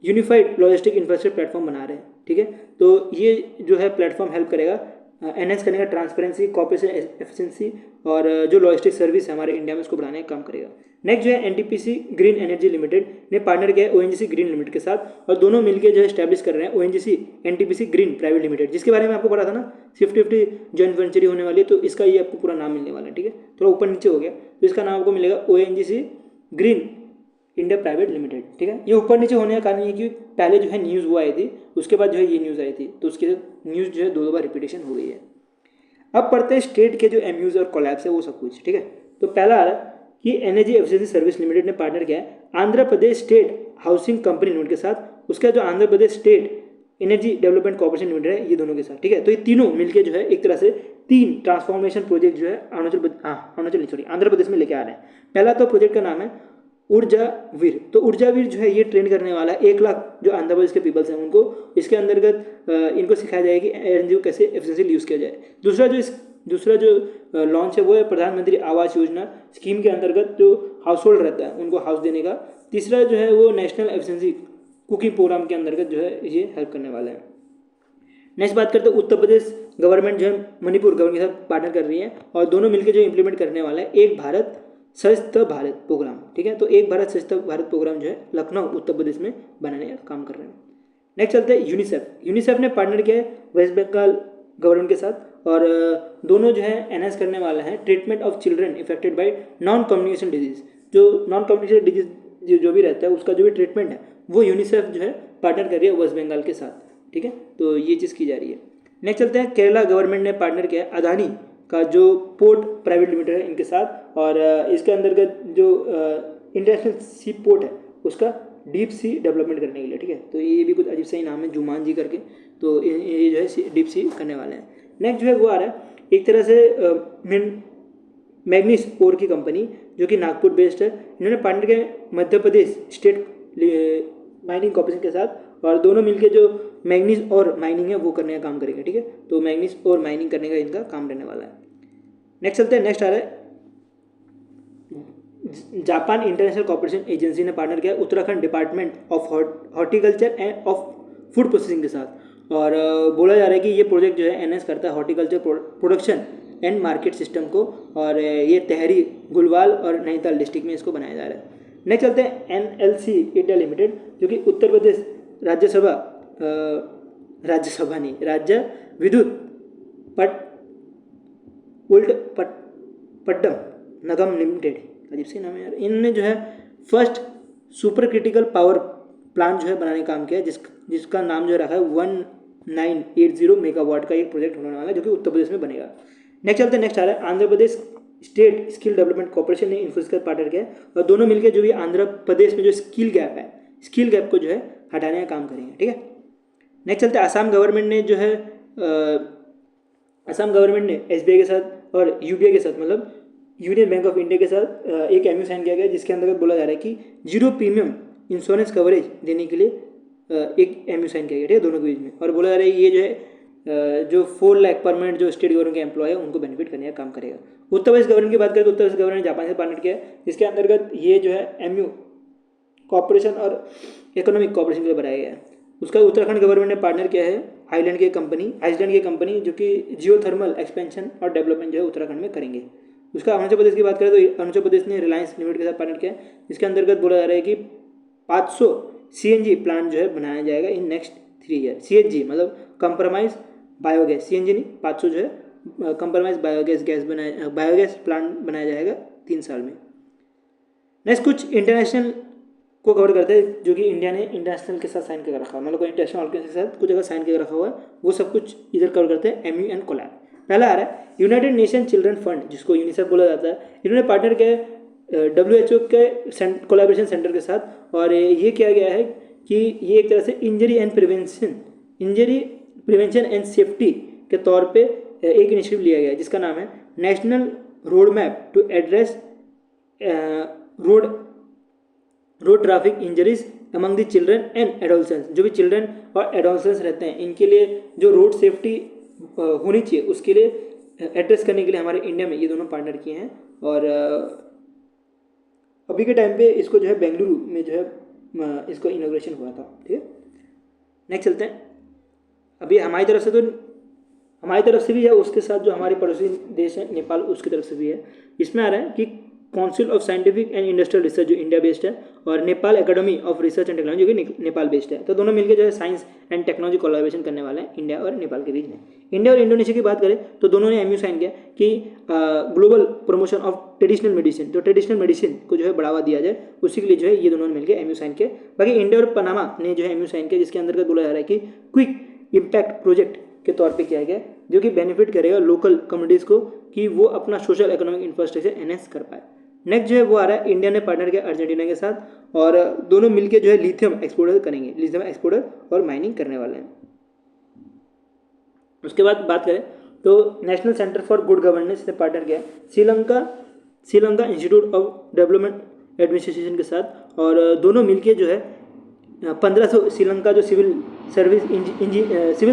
यूनिफाइड लॉजिस्टिक इंफ्रास्ट्रक्चर प्लेटफॉर्म बना रहे हैं, ठीक है। तो ये जो है प्लेटफॉर्म हेल्प करेगा एनहेंस करने का ट्रांसपेरेंसी, कॉर्पोरेशन एफिशिएंसी, और जो लॉजिस्टिक सर्विस है हमारे इंडिया में उसको बढ़ाने का काम करेगा। नेक्स्ट जो है NTPC ग्रीन एनर्जी लिमिटेड ने पार्टनर किया है ONGC ग्रीन लिमिटेड के साथ, और दोनों मिलकर जो है स्टैब्लिश कर रहे हैं ONGC NTPC green private limited, जिसके बारे में आपको पता था ना 50-50 जॉइंट वेंचरी होने वाली है। तो इसका ये आपको पूरा नाम मिलने वाला है, ठीक है। थोड़ा ऊपर नीचे हो गया, तो इसका नाम आपको मिलेगा ONGC green India private limited, ठीक है। ये ऊपर नीचे होने का कारण ये कि पहले जो है न्यूज़ वो आई थी, उसके बाद जो है ये न्यूज़ आई थी, तो उसके न्यूज़ जो है 2 बार रिपीटेशन हो गई है। अब पढ़ते हैं स्टेट के जो MUs और कोलैब्स है वो सब कुछ, ठीक है। तो पहला आ रहा है कि एनर्जी एफिशिएंसी सर्विस लिमिटेड ने पार्टनर किया है Andhra Pradesh state housing company limited के साथ, उसका जो Andhra Pradesh state energy development corporation limited है, ये दोनों के साथ, ठीक है। तो ये तीनों मिलकर जो है एक तरह से 3 ट्रांसफॉर्मेशन प्रोजेक्ट जो है आंध्र प्रदेश में लेके आ रहे हैं। पहला तो प्रोजेक्ट का नाम है ऊर्जावीर। तो ऊर्जावीर जो है ये ट्रेन करने वाला है 1 लाख जो आंध्र प्रदेश के पीपल्स हैं उनको। इसके अंतर्गत इनको सिखाया जाएगा कि एनर्जी को कैसे एफिशिएंटली यूज़ किया जाए। दूसरा जो लॉन्च है वो है प्रधानमंत्री आवास योजना स्कीम के अंतर्गत जो हाउस होल्ड रहता है उनको हाउस देने का। तीसरा जो है वो नेशनल एफिशिएंसी कुकिंग प्रोग्राम के अंतर्गत जो है ये हेल्प करने वाला है। नेक्स्ट बात करते हैं उत्तर प्रदेश गवर्नमेंट जो है मणिपुर गवर्नमेंट के साथ पार्टनर कर रही है और दोनों मिलकर जो इम्प्लीमेंट करने वाला है एक भारत श्रेष्ठ भारत प्रोग्राम। ठीक है, तो एक भारत श्रेष्ठ भारत प्रोग्राम जो है लखनऊ उत्तर प्रदेश में बनाने का काम कर रहे हैं। नेक्स्ट चलते हैं यूनिसेफ ने पार्टनर किया है वेस्ट बंगाल गवर्नमेंट के साथ और दोनों जो है एनहांस करने वाला है treatment of children affected by non communication disease. जो नॉन कम्युनिकेशन डिजीज जो भी रहता है उसका जो भी ट्रीटमेंट है वो यूनिसेफ जो है पार्टनर कर रही है वेस्ट बंगाल के साथ। ठीक है, तो ये चीज़ की जा रही है। नेक्स्ट चलते हैं केरला गवर्नमेंट ने पार्टनर किया है अदानी का जो पोर्ट प्राइवेट लिमिटेड है इनके साथ और इसके अंतर्गत जो इंटरनेशनल सी पोर्ट है उसका डीप सी डेवलपमेंट करने के लिए। ठीक है, तो ये भी कुछ अजीब सा ही नाम है जुमान जी करके, तो ये जो है डीप सी करने वाले हैं। नेक्स्ट जो है वो आ रहा है एक तरह से मैग्नीस ओर की कंपनी जो कि नागपुर बेस्ड है। इन्होंने पार्टनर किया Madhya Pradesh state mining corporation के साथ और दोनों मिलकर जो मैग्नीज और माइनिंग है वो करने का काम करेंगे। ठीक है, तो मैग्नीज और माइनिंग करने का इनका काम रहने वाला है। नेक्स्ट चलते हैं, नेक्स्ट आ रहा है जापान इंटरनेशनल कॉर्पोरेशन एजेंसी ने पार्टनर किया Uttarakhand department of horticulture end of food processing के साथ और बोला जा रहा है कि ये प्रोजेक्ट जो है एनहांस करता है horticulture production and market system को और ये तहरी गुलवाल और नैनीताल डिस्ट्रिक्ट में इसको बनाया जा रहा है। नेक्स्ट चलते हैं NLC इंडिया लिमिटेड जो कि उत्तर प्रदेश राज्य विद्युत पट्टम नगम लिमिटेड, अजीब से नाम है यार। इनने जो है first super critical power plant जो है बनाने का काम किया है जिसका नाम जो रखा है 1980 मेगावाट का एक प्रोजेक्ट होने वाला है जो कि उत्तर प्रदेश में बनेगा। नेक्स्ट चलते हैं, नेक्स्ट आ रहा है Andhra Pradesh state skill development corporation ने इन्फ्लुएंस कर पार्टनर किया और दोनों मिलकर जो भी आंध्र प्रदेश में जो स्किल गैप को जो है हटाने का काम करेंगे। ठीक है, नेक्स्ट चलते हैं आसाम गवर्नमेंट ने SBI के साथ और UBI के साथ मतलब यूनियन बैंक ऑफ इंडिया के साथ एक MOU साइन किया गया जिसके अंतर्गत बोला जा रहा है कि 0 प्रीमियम इंश्योरेंस कवरेज देने के लिए एक MOU साइन किया गया। ठीक है, दोनों के बीच में और बोला जा रहा है ये जो है जो 4 लाख परमानेंट जो स्टेट गवर्नमेंट के एम्प्लॉय है उनको बेनिफिट करने का काम करेगा। उत्तर प्रदेश गवर्नमेंट की बात करें तो उत्तर प्रदेश गवर्नमेंट ने जापान से पार्टनर किया है जिसके अंतर्गत ये जो है MOU कॉर्पोरेशन और इकोनॉमिक कॉर्पोरेशन के लिए बनाया गया है। उसका उत्तराखंड गवर्नमेंट ने पार्टनर किया है आइसलैंड की कंपनी जो कि जियोथर्मल एक्सपेंशन और डेवलपमेंट जो है उत्तराखंड में करेंगे। उसका अरुणाचल प्रदेश की बात करें तो अरुणाचल प्रदेश ने रिलायंस लिमिटेड के साथ पार्टनर किया है जिसके अंतर्गत बोला जा रहा है कि 500 CNG प्लांट जो है बनाया जाएगा इन नेक्स्ट 3 ईयर। CNG मतलब कंप्रोमाइज बायोगैस, CNG नहीं, 500 जो है कंप्रोमाइज बायोगैस प्लांट बनाया जाएगा 3 साल में। नेक्स्ट कुछ इंटरनेशनल को कवर करते हैं जो कि इंडिया ने इंटरनेशनल के साथ साइन कर रखा है, मतलब कोई इंटरनेशनल ऑर्गेनाइजेशन के साथ कुछ अगर साइन कर रखा हुआ है वो सब कुछ इधर कवर करते हैं MOU एंड कोलैब। पहला आ रहा है यूनाइटेड नेशन चिल्ड्रन फंड जिसको यूनिसेफ बोला जाता है। इन्होंने पार्टनर किया है WHO के कोलैबोरेशन सेंटर के साथ और ये किया गया है कि ये एक तरह से इंजरी प्रिवेंशन एंड सेफ्टी के तौर पे एक इनिशिएटिव लिया गया है जिसका नाम है national road map to address road traffic injuries among the children and adolescence. जो भी चिल्ड्रन और एडोलसेंस रहते हैं इनके लिए जो रोड सेफ्टी होनी चाहिए उसके लिए एड्रेस करने के लिए हमारे इंडिया में ये दोनों पार्टनर किए हैं और अभी के टाइम पे इसको जो है बेंगलुरु में जो है इसको इनॉग्रेशन हुआ था। ठीक है, नेक्स्ट चलते हैं। अभी हमारी तरफ से भी है, उसके साथ जो हमारे पड़ोसी देश है नेपाल उसकी तरफ से भी है। इसमें आ रहा है कि council of scientific and industrial research जो इंडिया बेस्ड है और Nepal academy of research and technology जो कि नेपाल बेस्ड है। तो दोनों मिलकर जो है साइंस एंड टेक्नोलॉजी कोलैबोरेशन करने वाले हैं इंडिया और नेपाल के बीच में। इंडिया और इंडोनेशिया की बात करें तो दोनों ने MOU साइन किया कि global promotion of traditional medicine, जो ट्रेडिशनल मेडिसिन को जो है बढ़ावा दिया जाए उसी के लिए जो है ये दोनों ने मिलकर MOU साइन किया। बाकी इंडिया और पनामा ने जो है MOU साइन किया जिसके अंतर्गत बोला जा रहा है कि क्विक इम्पैक्ट प्रोजेक्ट के तौर पे किया गया जो कि बेनिफिट करेगा लोकल कम्युनिटीज़ को कि वो अपना सोशल इकोनॉमिक इंफ्रास्ट्रक्चर एनहेंस कर पाए। नेक्स्ट जो है वो आ रहा है इंडिया ने पार्टनर किया अर्जेंटीना के साथ और दोनों मिलके जो है लिथियम एक्सपोर्टर और माइनिंग करने वाले हैं। उसके बाद बात करें तो national centre for good governance से पार्टनर किया है Sri Lanka institute of development administration के साथ, और दोनों मिलके जो है 1500 श्रीलंका जो सिविल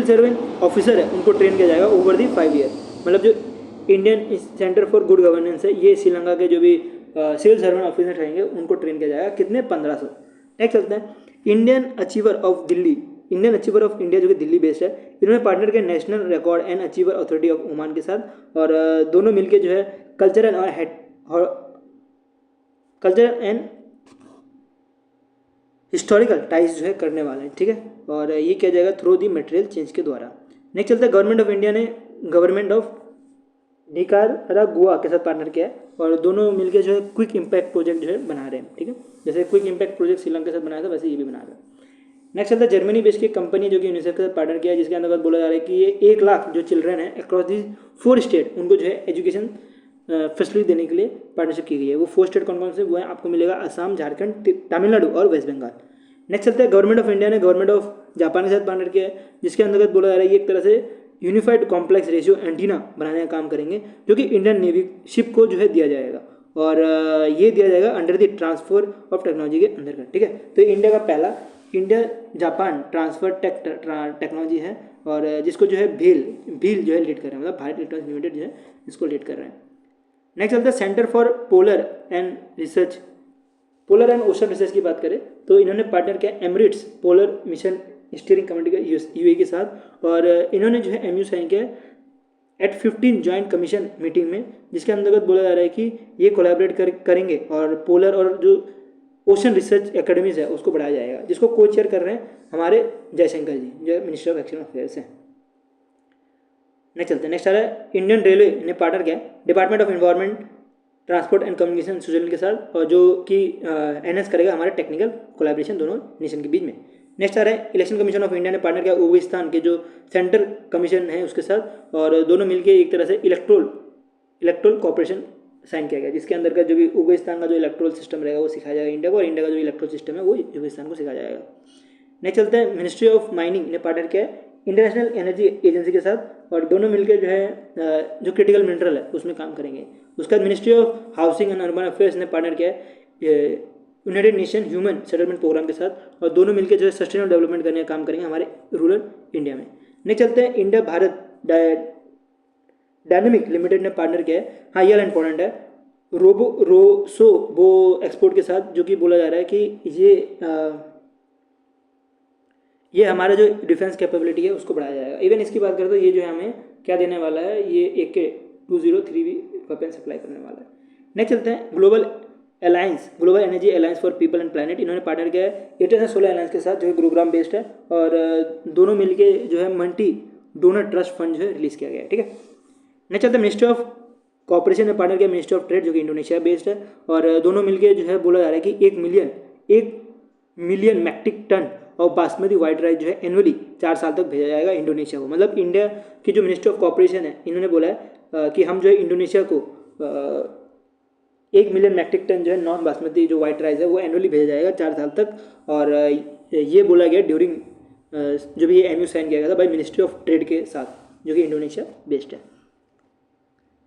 सर्वेंट ऑफिसर है उनको ट्रेन किया जाएगा ओवर दी 5 ईयर। मतलब जो Indian centre for good governance है, ये श्रीलंका के जो भी सिविल सर्वेंट ऑफिसर रहेंगे उनको ट्रेन किया जाएगा। कितने? 1500। नेक्स्ट चलते हैं Indian achiever of Delhi, Indian achiever of India जो कि दिल्ली बेस्ड है, इन्होंने पार्टनर किया national record and achiever authority of Oman के साथ, और दोनों मिलके जो है कल्चरल एंड हिस्टोरिकल टाइज जो है करने वाले हैं, ठीक है। और ये किया जाएगा थ्रू दी मटेरियल चेंज के द्वारा। नेक्स्ट चलता है गवर्नमेंट ऑफ इंडिया ने गवर्नमेंट ऑफ निकारागुआ के साथ पार्टनर किया है, और दोनों मिलकर जो है क्विक इम्पैक्ट प्रोजेक्ट जो है बना रहे हैं, ठीक है। जैसे क्विक इम्पैक्ट प्रोजेक्ट श्रीलंका के साथ बनाया था, वैसे ये भी बना रहे हैं। नेक्स्ट चलता है जर्मनी बेस्ड की कंपनी जो कि यूनिसेफ के साथ पार्टनर किया है, जिसके अंतर्गत बोला जा रहा है कि ये 1 लाख जो चिल्ड्रन है अक्रॉस दी 4 स्टेट, उनको जो है एजुकेशन फैसिलिटी देने के लिए पार्टनरशिप की गई है। वो 4 स्टेट कौन कौन से वो है आपको मिलेगा? असम, झारखंड, तमिलनाडु और वेस्ट बंगाल। नेक्स्ट चलता है गवर्नमेंट ऑफ इंडिया ने गवर्नमेंट ऑफ जापान के साथ पार्टनर किया है, जिसके अंतर्गत बोला जा रहा है ये एक तरह से यूनिफाइड कॉम्प्लेक्स रेशियो एंटीना बनाने का काम करेंगे, जो कि इंडियन नेवी शिप को जो है दिया जाएगा, और ये दिया जाएगा under the transfer of technology के अंदर, ठीक है। तो इंडिया का पहला इंडिया जापान ट्रांसफर टेक्नोलॉजी है, और जिसको जो है भील जो है लीड कर रहे हैं, मतलब भारत इलेक्ट्रॉनिक्स लिमिटेड जो है इसको लीड कर रहे हैं। नेक्स्ट चलता है centre for polar and ocean research की बात करें तो इन्होंने पार्टनर किया Emirates polar mission steering committee का यूएई के साथ, और इन्होंने जो है एमयू साइन किया एट 15 जॉइंट कमीशन मीटिंग में, जिसके अंतर्गत बोला जा रहा है कि ये कोलैबोरेट करेंगे और पोलर और जो ओशन रिसर्च एकेडमीज है उसको बढ़ाया जाएगा, जिसको को चेयर कर रहे हैं हमारे जयशंकर जी जो मिनिस्टर ऑफ एक्सटर्नल अफेयर्स हैं। नेक्स्ट चलते हैं। नेक्स्ट आ रहा है इंडियन रेलवे ने पार्टनर किया department of environment transport and communication Switzerland के साथ, और जो कि एनहेंस करेगा हमारे टेक्निकल कोलैबोरेशन दोनों नेशन के बीच में। नेक्स्ट आ रहा है इलेक्शन कमीशन ऑफ इंडिया ने पार्टनर किया उज्बेकिस्तान के जो सेंट्रल कमीशन है उसके साथ, और दोनों मिलकर एक तरह से इलेक्ट्रोल कॉपरेशन साइन किया गया, जिसके अंदर का जो भी उज्बेकिस्तान का जो इलेक्ट्रोल सिस्टम रहेगा वो सिखाया जाएगा इंडिया को, और इंडिया का जो इलेक्ट्रोल सिस्टम है वो उज्बेकिस्तान को सिखाया जाएगा। नेक्स्ट चलते हैं मिनिस्ट्री ऑफ माइनिंग ने पार्टनर किया है इंटरनेशनल एनर्जी एजेंसी के साथ, और दोनों मिलकर जो है जो क्रिटिकल मिनरल है उसमें काम करेंगे। उसके बाद Ministry of Housing and Urban Affairs ने पार्टनर किया है United Nation Human Settlement Programme के साथ, और दोनों मिलकर जो है सस्टेनेबल डेवलपमेंट करने का काम करेंगे हमारे रूरल इंडिया में। नेक्स्ट चलते हैं इंडिया भारत डायनेमिक लिमिटेड ने पार्टनर किया है, हाँ ये इंपॉर्टेंट है, रोसो एक्सपोर्ट के साथ, जो कि बोला जा रहा है कि ये हमारा जो डिफेंस कैपेबिलिटी है उसको बढ़ाया जाएगा। इवन इसकी बात करें तो ये जो है हमें क्या देने वाला है, ये AK-203V वेपन सप्लाई करने वाला है। नेक्स्ट चलते हैं global energy alliance for people and planet, इन्होंने पार्टनर किया है इंटरनेशनल सोलर अलायंस के साथ, जो है गुरुग्राम बेस्ड है, और दोनों मिलके जो है मल्टी डोनर ट्रस्ट फंड जो है रिलीज किया गया है, ठीक है। नेक्स्ट चलते हैं मिनिस्ट्री ऑफ कॉर्पोरेशन ने पार्टनर किया मिनिस्ट्री ऑफ ट्रेड, जो कि इंडोनेशिया बेस्ड है, और दोनों मिलके जो है बोला जा रहा है कि 1 मिलियन मैट्रिक टन और बासमती वाइट राइस जो है एनुअली 4 साल तक भेजा जाएगा इंडोनेशिया को। मतलब इंडिया की जो मिनिस्ट्री ऑफ कॉर्पोरेशन है इन्होंने बोला है कि हम जो है इंडोनेशिया को 1 मिलियन मैट्रिक टन जो है नॉन बासमती जो वाइट राइस है वो एनुअली भेजा जाएगा 4 साल तक, और ये बोला गया ड्यूरिंग जो भी ये MOU साइन किया गया था बाई मिनिस्ट्री ऑफ ट्रेड के साथ, जो कि इंडोनेशिया बेस्ड है।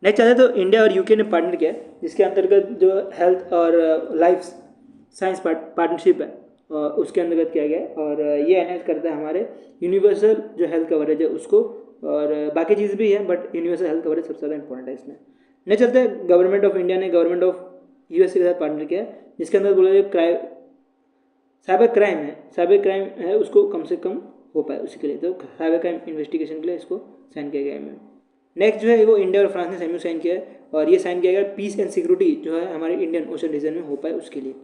नेक्स्ट आता है तो इंडिया और UK ने पार्टनर किया, जिसके अंतर्गत जो हेल्थ और लाइफ साइंस पार्टनरशिप है उसके अंतर्गत किया गया है, और ये एनहेंस करता है हमारे यूनिवर्सल जो हेल्थ कवरेज है उसको, और बाकी चीज़ भी है बट यूनिवर्सल हेल्थ कवरेज सबसे ज़्यादा इंपॉर्टेंट है इसमें। नेक्स्ट चलते हैं गवर्नमेंट ऑफ इंडिया ने गवर्नमेंट ऑफ USA के साथ पार्टनर किया है, जिसके अंदर बोला जाए साइबर क्राइम है उसको कम से कम हो पाए उसके लिए, तो साइबर क्राइम इन्वेस्टिगेशन के लिए इसको साइन किया गया है। नेक्स्ट जो है वो इंडिया और फ्रांस ने MOU साइन किया है, और ये साइन किया गया पीस एंड सिक्योरिटी जो है हमारे इंडियन ओशन रीजन में हो पाए उसके लिए।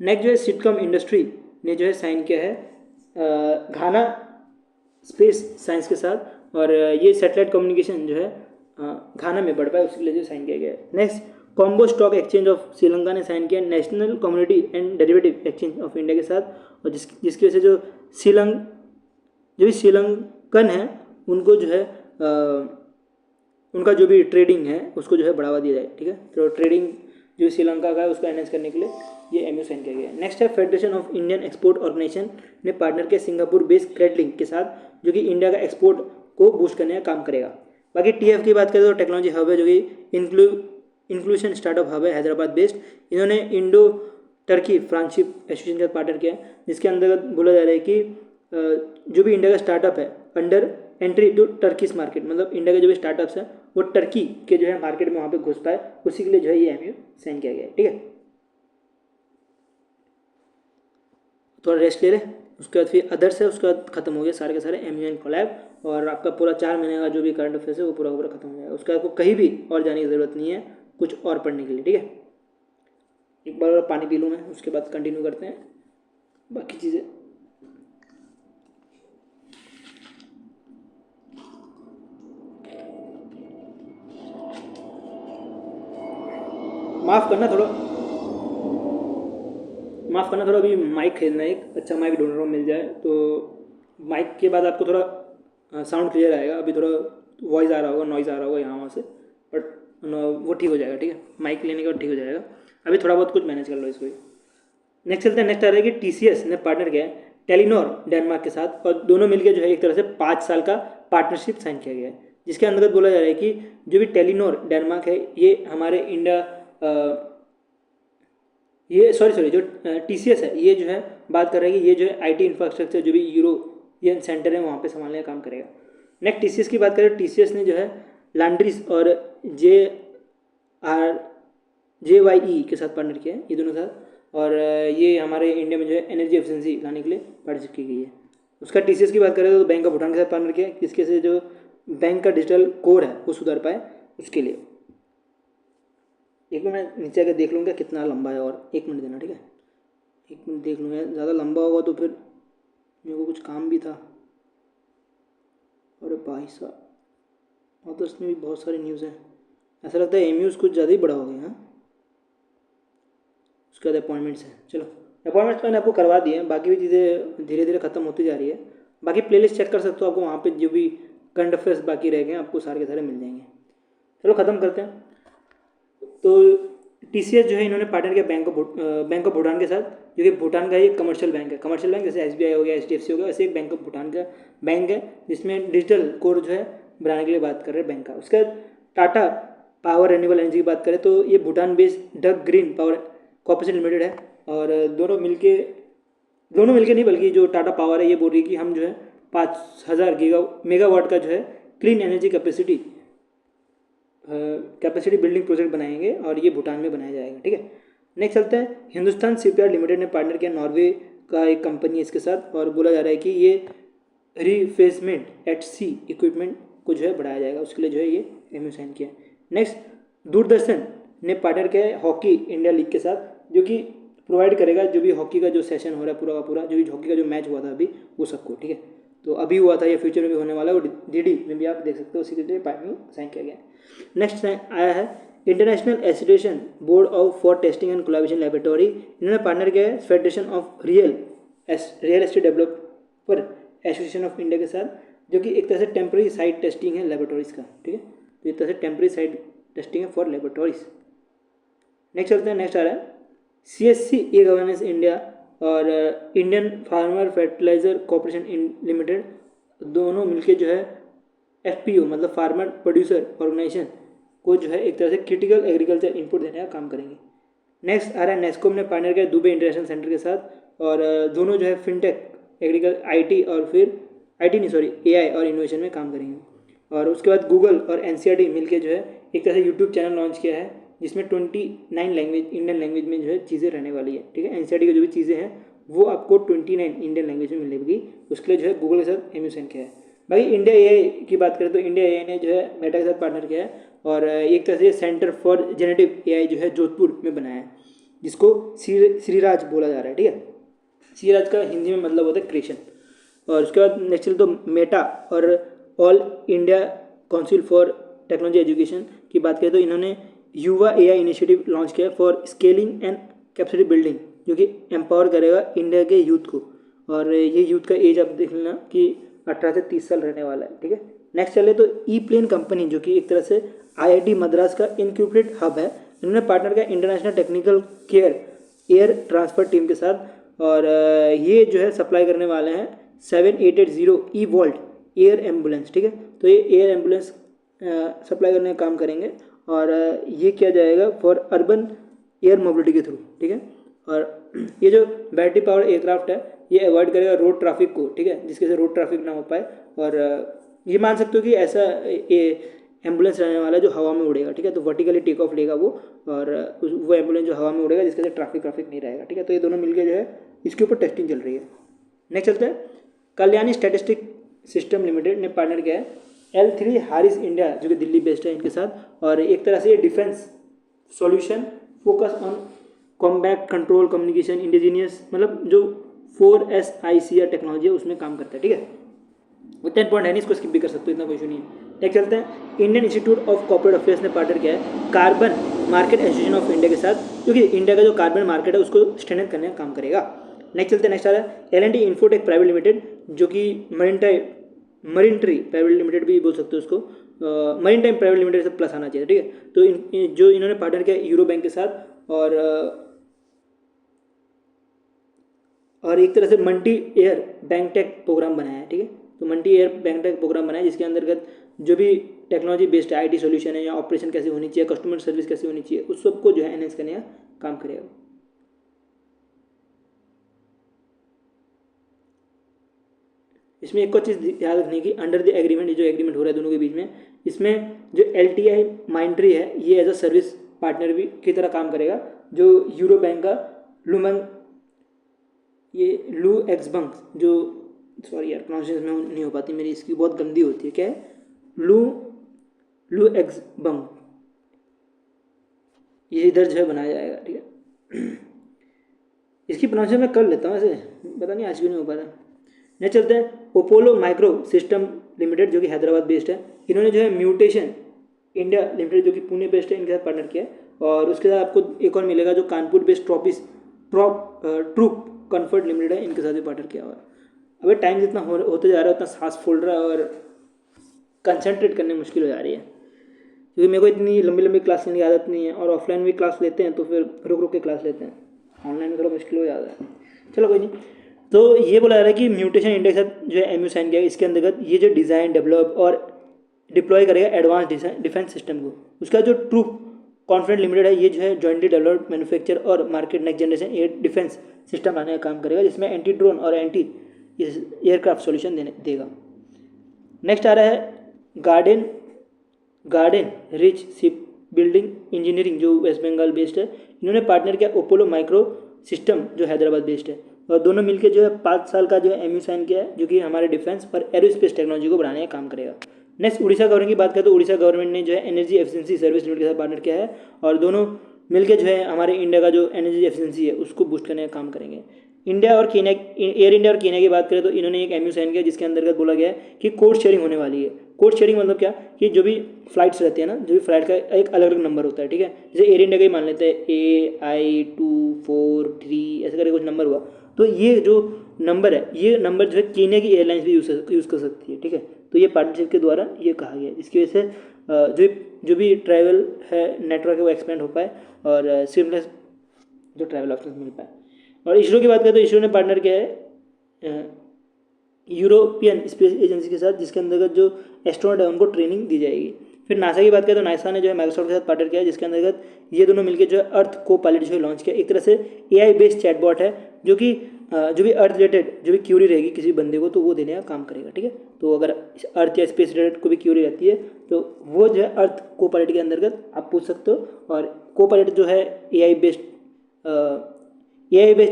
नेक्स्ट जो है सिटकॉम इंडस्ट्री ने जो है साइन किया है घाना स्पेस साइंस के साथ, और ये सैटेलाइट कम्युनिकेशन जो है घाना में बढ़ पाए उसके लिए जो साइन किया गया है। Next combo stock exchange of Sri Lanka ने साइन किया national community and derivative exchange of India के साथ, और जिसकी वजह से जो श्रीलंकन है उनको जो है उनका जो भी ट्रेडिंग है उसको जो है बढ़ावा दिया जाए, ठीक है। तो ट्रेडिंग जो श्रीलंका का है उसको एनहेंस करने के लिए ये MOU साइन किया गया है। नेक्स्ट है federation of Indian Export Organisation ने पार्टनर किया सिंगापुर बेस्ड क्रेडलिंक के साथ, जो कि इंडिया का एक्सपोर्ट को बूस्ट करने का काम करेगा। बाकी TF की बात करें तो टेक्नोलॉजी हब है, जो कि इंक्लूशन स्टार्टअप हब है हैदराबाद बेस्ड। इन्होंने इंडो टर्की फ्रेंडशिप एसोसिएशन का पार्टनर किया है, जिसके अंतर्गत बोला जा रहा है कि जो भी इंडिया का स्टार्टअप है under entry to Turkish market, मतलब इंडिया के जो भी स्टार्टअप्स हैं वो टर्की के जो है मार्केट में वहाँ पे घुस पाए, उसी के लिए जो है ये एमयू साइन किया गया है। ठीक है, थोड़ा रेस्ट ले लें, उसके बाद फिर अदर्स है, उसके बाद खत्म हो गया सारे के सारे एमयू एंड कोलैब, और आपका पूरा 4 महीने का जो भी करंट अफेयर्स है वो पूरा पूरा खत्म हो जाएगा। उसके बाद आपको कहीं भी और जाने की ज़रूरत नहीं है कुछ और पढ़ने के लिए। ठीक है, एक बार और पानी पी लूँ मैं, उसके बाद कंटिन्यू करते हैं बाकी चीज़ें। माफ़ करना थोड़ा अभी माइक खरीदना है, एक अच्छा माइक ढूंढ रहा हूँ, मिल जाए तो माइक के बाद आपको थोड़ा साउंड क्लियर आएगा। अभी थोड़ा वॉइस आ रहा होगा, नॉइज़ आ रहा होगा यहाँ वहाँ से, बट वो ठीक हो जाएगा। ठीक है, माइक लेने के बाद ठीक हो जाएगा, अभी थोड़ा बहुत कुछ मैनेज कर लो इसको। नेक्स्ट चलते हैं, नेक्स्ट आ रहा है कि TCS ने पार्टनर किया है टेलीनॉर डेनमार्क के साथ, और दोनों मिलकर जो है एक तरह से 5 साल का पार्टनरशिप साइन किया गया है, जिसके अंतर्गत बोला जा रहा है कि जो भी टेलीनॉर डेनमार्क है ये हमारे इंडिया ये सॉरी जो TCS है ये जो है बात कर रहा है कि ये जो है IT इंफ्रास्ट्रक्चर जो भी यूरोपियन सेंटर है वहाँ पे संभालने का काम करेगा। नेक्स्ट TCS की बात करें, TCS ने जो है लैंड्रीज और JYE के साथ पार्टनर किया है, ये दोनों साथ, और ये हमारे इंडिया में जो है एनर्जी एफिशिएंसी लाने के लिए पार्टिसिपेट की गई है। उसका TCS की बात करें तो बैंक ऑफ भूटान के साथ पार्टनर किया है, जिसके से जो बैंक का डिजिटल कोड है वो सुधार पाए उसके लिए। एक मिनट नीचे आकर देख लूँगा कितना लंबा है, और 1 मिनट देना। ठीक है, 1 मिनट देख लूँगा, ज़्यादा लंबा होगा तो फिर मेरे को कुछ काम भी था। अरे भाई साहब, और तो इसमें भी बहुत सारी न्यूज़ है, ऐसा लगता है एमयूज़ कुछ ज़्यादा ही बड़ा हो गया। हाँ, उसके बाद अपॉइंटमेंट्स हैं, चलो अपॉइंटमेंट्स मैंने आपको करवा दिए हैं, बाकी भी चीज़ें धीरे धीरे ख़त्म होती जा रही है। बाकी प्लेलिस्ट चेक कर सकते हो, आपको वहाँ पे जो भी करंट अफेयर्स बाकी रह गए आपको सारे के सारे मिल जाएंगे। चलो ख़त्म करते हैं। तो TCS जो है इन्होंने पार्टनर किया बैंक ऑफ भूटान के साथ, जो कि भूटान का एक कमर्शियल बैंक है। कमर्शियल बैंक जैसे SBI हो गया, HDFC हो गया, वैसे एक बैंक ऑफ भूटान का बैंक है जिसमें डिजिटल कोड जो है बनाने के लिए बात कर रहे हैं बैंक का। उसके बाद टाटा पावर रिन्यूएबल एनर्जी की बात करें तो ये भूटान बेस्ड डग ग्रीन पावर कॉर्पोरेशन लिमिटेड है, और दोनों मिलके नहीं बल्कि जो टाटा पावर है ये बोल रही है कि हम जो है 5000 मेगावाट का जो है clean energy capacity building project बनाएंगे, और ये भूटान में बनाया जाएगा। ठीक है, नेक्स्ट चलता है, हिंदुस्तान शिपयार्ड लिमिटेड ने पार्टनर किया नॉर्वे का एक कंपनी है इसके साथ, और बोला जा रहा है कि ये रिफेसमेंट एट सी इक्विपमेंट को जो है बढ़ाया जाएगा, उसके लिए जो है ये एमयू साइन किया। नेक्स्ट, दूरदर्शन ने पार्टनर किया है हॉकी इंडिया लीग के साथ, जो कि प्रोवाइड करेगा जो भी हॉकी का जो सेशन हो रहा है पूरा का पूरा, जो भी हॉकी का जो मैच हुआ था अभी वो सबको। ठीक है, तो अभी हुआ था, ये फ्यूचर में भी होने वाला है, वो DD में भी आप देख सकते हो, उसी के लिए पार्टनर साइन किया गया। नेक्स्ट आया है international association board of for testing and collaboration laboratory, इन्होंने पार्टनर किया है federation of real estate developer association of India के साथ, जो कि एक तरह से टेम्प्रेरी साइट टेस्टिंग है लेबोरेटरीज का। ठीक है, तो एक तरह से टेम्प्रेरी साइट टेस्टिंग है फॉर लेबोरेटरीज। नेक्स्ट चलते हैं, नेक्स्ट आ रहा है CSC ई गवर्नेंस इंडिया और Indian farmer fertiliser corporation limited, दोनों मिलके जो है FPO मतलब फार्मर प्रोड्यूसर ऑर्गेनाइजेशन को जो है एक तरह से क्रिटिकल एग्रीकल्चर इनपुट देने का काम करेंगे। नेक्स्ट आ रहा है नेस्कोम ने पार्टनर किया दुबई इंटरनेशनल सेंटर के साथ, और दोनों जो है फिनटेक एग्रीकल्चर और फिर AI और इनोवेशन में काम करेंगे। और उसके बाद गूगल और NCERT मिलके जो है एक तरह से यूट्यूब चैनल लॉन्च किया है, जिसमें 29 लैंग्वेज इंडियन लैंग्वेज में जो है चीज़ें रहने वाली है। ठीक है, NCERT की जो भी चीज़ें हैं वो आपको 29 इंडियन लैंग्वेज में मिलेगी, उसके लिए जो है गूगल के साथ एमयू साइन किया है। भाई इंडिया AI की बात करें तो इंडिया AI ने जो है मेटा के साथ पार्टनर किया है, और एक तरह से सेंटर फॉर जेनेटिव AI जो है जोधपुर में बनाया है, जिसको श्रीराज बोला जा रहा है। ठीक है, श्रीराज का हिंदी में मतलब होता है क्रिएशन। और उसके बाद नेक्स्ट तो मेटा और all India council for technology education की बात करें तो इन्होंने युवा AI इनिशिएटिव लॉन्च किया है for scaling and capacity building, जो कि एम्पावर करेगा इंडिया के यूथ को, और ये यूथ का एज आप देख लेना कि 18 से 30 साल रहने वाला है। ठीक है, नेक्स्ट चले तो E-प्लेन कंपनी, जो कि एक तरह से IIT मद्रास का इंक्यूबेट हब है, इन्होंने पार्टनर किया international technical care air transfer team के साथ, और ये जो है सप्लाई करने वाले हैं 7880 E-वोल्ट एयर एम्बुलेंस। ठीक है, तो ये एयर एम्बुलेंस सप्लाई करने का काम करेंगे, और ये किया जाएगा फॉर अर्बन एयर मोबिलिटी के थ्रू, ठीक है। और ये जो बैटरी पावर एयरक्राफ्ट है ये अवॉइड करेगा रोड ट्रैफिक को, ठीक है, जिसके से रोड ट्रैफिक ना हो पाए। और ये मान सकते हो कि ऐसा एम्बुलेंस रहने वाला है जो हवा में उड़ेगा, ठीक है, तो वर्टिकली टेक ऑफ लेगा वो, और वो एम्बुलेंस जो हवा में उड़ेगा जिसके से ट्रैफिक नहीं रहेगा, ठीक है। तो ये दोनों मिलकर जो है इसके ऊपर टेस्टिंग चल रही है। नेक्स्ट चलते हैं, कल्याणी स्टैटिस्टिक सिस्टम लिमिटेड ने पार्टनर किया है L3 हारिस इंडिया जो कि दिल्ली बेस्ड है इनके साथ, और एक तरह से ये defence solution focus on combat control communication indigenous, मतलब जो 4SICR टेक्नोलॉजी है उसमें काम करता है, ठीक है। वो 10 पॉइंट है नहीं, इसको स्किप भी कर सकते हो, इतना कोई इशू नहीं है। नेक्स्ट चलते हैं, Indian institute of corporate affairs ने पार्टनर किया है carbon market association of India के साथ, क्योंकि इंडिया का जो कार्बन मार्केट है उसको स्ट्रेंथन करने का काम करेगा। नेक्स्ट चलते हैं, नेक्स्ट आ रहा है L&T इन्फोटेक प्राइवेट लिमिटेड जो कि मरीन ट्री प्राइवेट लिमिटेड भी बोल सकते हो उसको, मरीन टाइम प्राइवेट लिमिटेड से प्लस आना चाहिए, ठीक है। तो जो इन्होंने पार्टनर किया यूरो बैंक के साथ, और एक तरह से multi air bank tech programme बनाया है, ठीक है। तो multi air bank tech programme बनाया जिसके अंतर्गत जो भी टेक्नोलॉजी बेस्ड IT सॉल्यूशन है या ऑपरेशन कैसे होनी चाहिए, कस्टमर सर्विस कैसे होनी चाहिए, उस सबको जो है एनहेंस करने का काम करेगा। इसमें एक और चीज़ याद रखने की, अंडर द एग्रीमेंट, जो एग्रीमेंट हो रहा है दोनों के बीच में, इसमें जो LTI माइंट्री है ये एज अ सर्विस पार्टनर भी की तरह काम करेगा, जो यूरो बैंक का लू एक्स बंक, जो सॉरी यार प्रोनाउंसिएशन में नहीं हो पाती मेरी, इसकी बहुत गंदी होती है, क्या है, लू एक्स बंक, ये इधर जो है बनाया जाएगा, ठीक है। इसकी प्रोनाउंसिएशन मैं कर लेता हूँ, ऐसे पता नहीं आज क्यों नहीं हो पा रहा। नेक्स्ट चलते हैं, ओपोलो माइक्रो सिस्टम लिमिटेड जो कि हैदराबाद बेस्ड है, इन्होंने जो है म्यूटेशन इंडिया लिमिटेड जो कि पुणे बेस्ड है इनके साथ पार्टनर किया है। और उसके साथ आपको एक और मिलेगा जो Kanpur based troop comfort limited है, इनके साथ भी पार्टनर किया हुआ है। अभी टाइम जितना होते जा रहा है उतना सांस फूल रहा है और कंसंट्रेट करने मुश्किल हो जा रही है, क्योंकि मेरे को इतनी लंबी लंबी क्लास लेने की आदत नहीं है, और ऑफलाइन भी क्लास लेते हैं तो फिर रुक के क्लास लेते हैं, ऑनलाइन में थोड़ा मुश्किल हो जाता है। चलो कोई नहीं। तो ये बोला जा रहा है कि म्यूटेशन इंडिया के साथ जो है MU साइन किया है, इसके अंतर्गत ये जो डिज़ाइन डेवलप और डिप्लॉय करेगा एडवांस डिफेंस सिस्टम को। उसका जो ट्रूप कॉन्फिडेंट लिमिटेड है ये जो है जॉइंटली डेवलप्ड मैन्युफैक्चर और market next generation air defence system लाने का काम करेगा, जिसमें एंटी ड्रोन और एंटी एयरक्राफ्ट सॉल्यूशन देगा। नेक्स्ट आ रहा है garden rich ship building engineering जो वेस्ट बंगाल बेस्ड है, इन्होंने पार्टनर किया ओपोलो माइक्रो सिस्टम जो हैदराबाद बेस्ड है, और दोनों मिलकर जो है 5 साल का जो है MU साइन किया है, जो कि हमारे डिफेंस और एरोस्पेस टेक्नोलॉजी को बढ़ाने का काम करेगा। नेक्स्ट उड़ीसा गवर्नमेंट की बात करें तो उड़ीसा गवर्नमेंट ने जो है एनर्जी एफिशिएंसी सर्विस लिमिटेड के साथ पार्टनर किया है, और दोनों मिलकर जो है हमारे इंडिया का जो एनर्जी एफिशिएंसी है उसको बूस्ट करने का काम करेंगे। इंडिया और केन्या, एयर इंडिया और केन्या की बात करें तो इन्होंने एक MU साइन किया जिसके अंतर्गत बोला गया है कि कोड शेयरिंग होने वाली है। कोड शेयरिंग मतलब क्या, कि जो भी फ्लाइट्स रहती है ना, जो भी फ्लाइट का एक अलग अलग नंबर होता है, ठीक है। जैसे एयर इंडिया का ही मान लेते हैं AI243 ऐसे करके कुछ नंबर हुआ, तो ये जो नंबर है ये नंबर जो है केन्या की एयरलाइंस भी यूज़ कर सकती है, ठीक है। तो ये पार्टनरशिप के द्वारा ये कहा गया है, जिसकी वजह से जो भी ट्रैवल है नेटवर्क है वो एक्सपेंड हो पाए और सीमलेस जो ट्रैवल ऑप्शन मिल पाए। और इसरो की बात करें तो इसरो ने पार्टनर किया है यूरोपियन स्पेस एजेंसी के साथ, जिसके अंतर्गत जो एस्ट्रोनॉट है उनको ट्रेनिंग दी जाएगी। फिर नासा की बात करें तो नासा ने जो है माइक्रोसॉफ्ट के साथ पार्टनर किया है, जिसके अंतर्गत ये दोनों मिलकर जो है अर्थ को पायलट जो है लॉन्च किया। एक तरह से AI बेस्ड चैटबॉट है जो कि जो भी अर्थ रिलेटेड जो भी क्यूरी रहेगी किसी बंदे को तो वो देने का काम करेगा, ठीक है। तो अगर अर्थ या स्पेस रिलेटेड कोई भी क्यूरी रहती है तो वो जो है अर्थ को पायलट के अंतर्गत आप पूछ सकते हो। और को पायलट जो है AI बेस्ड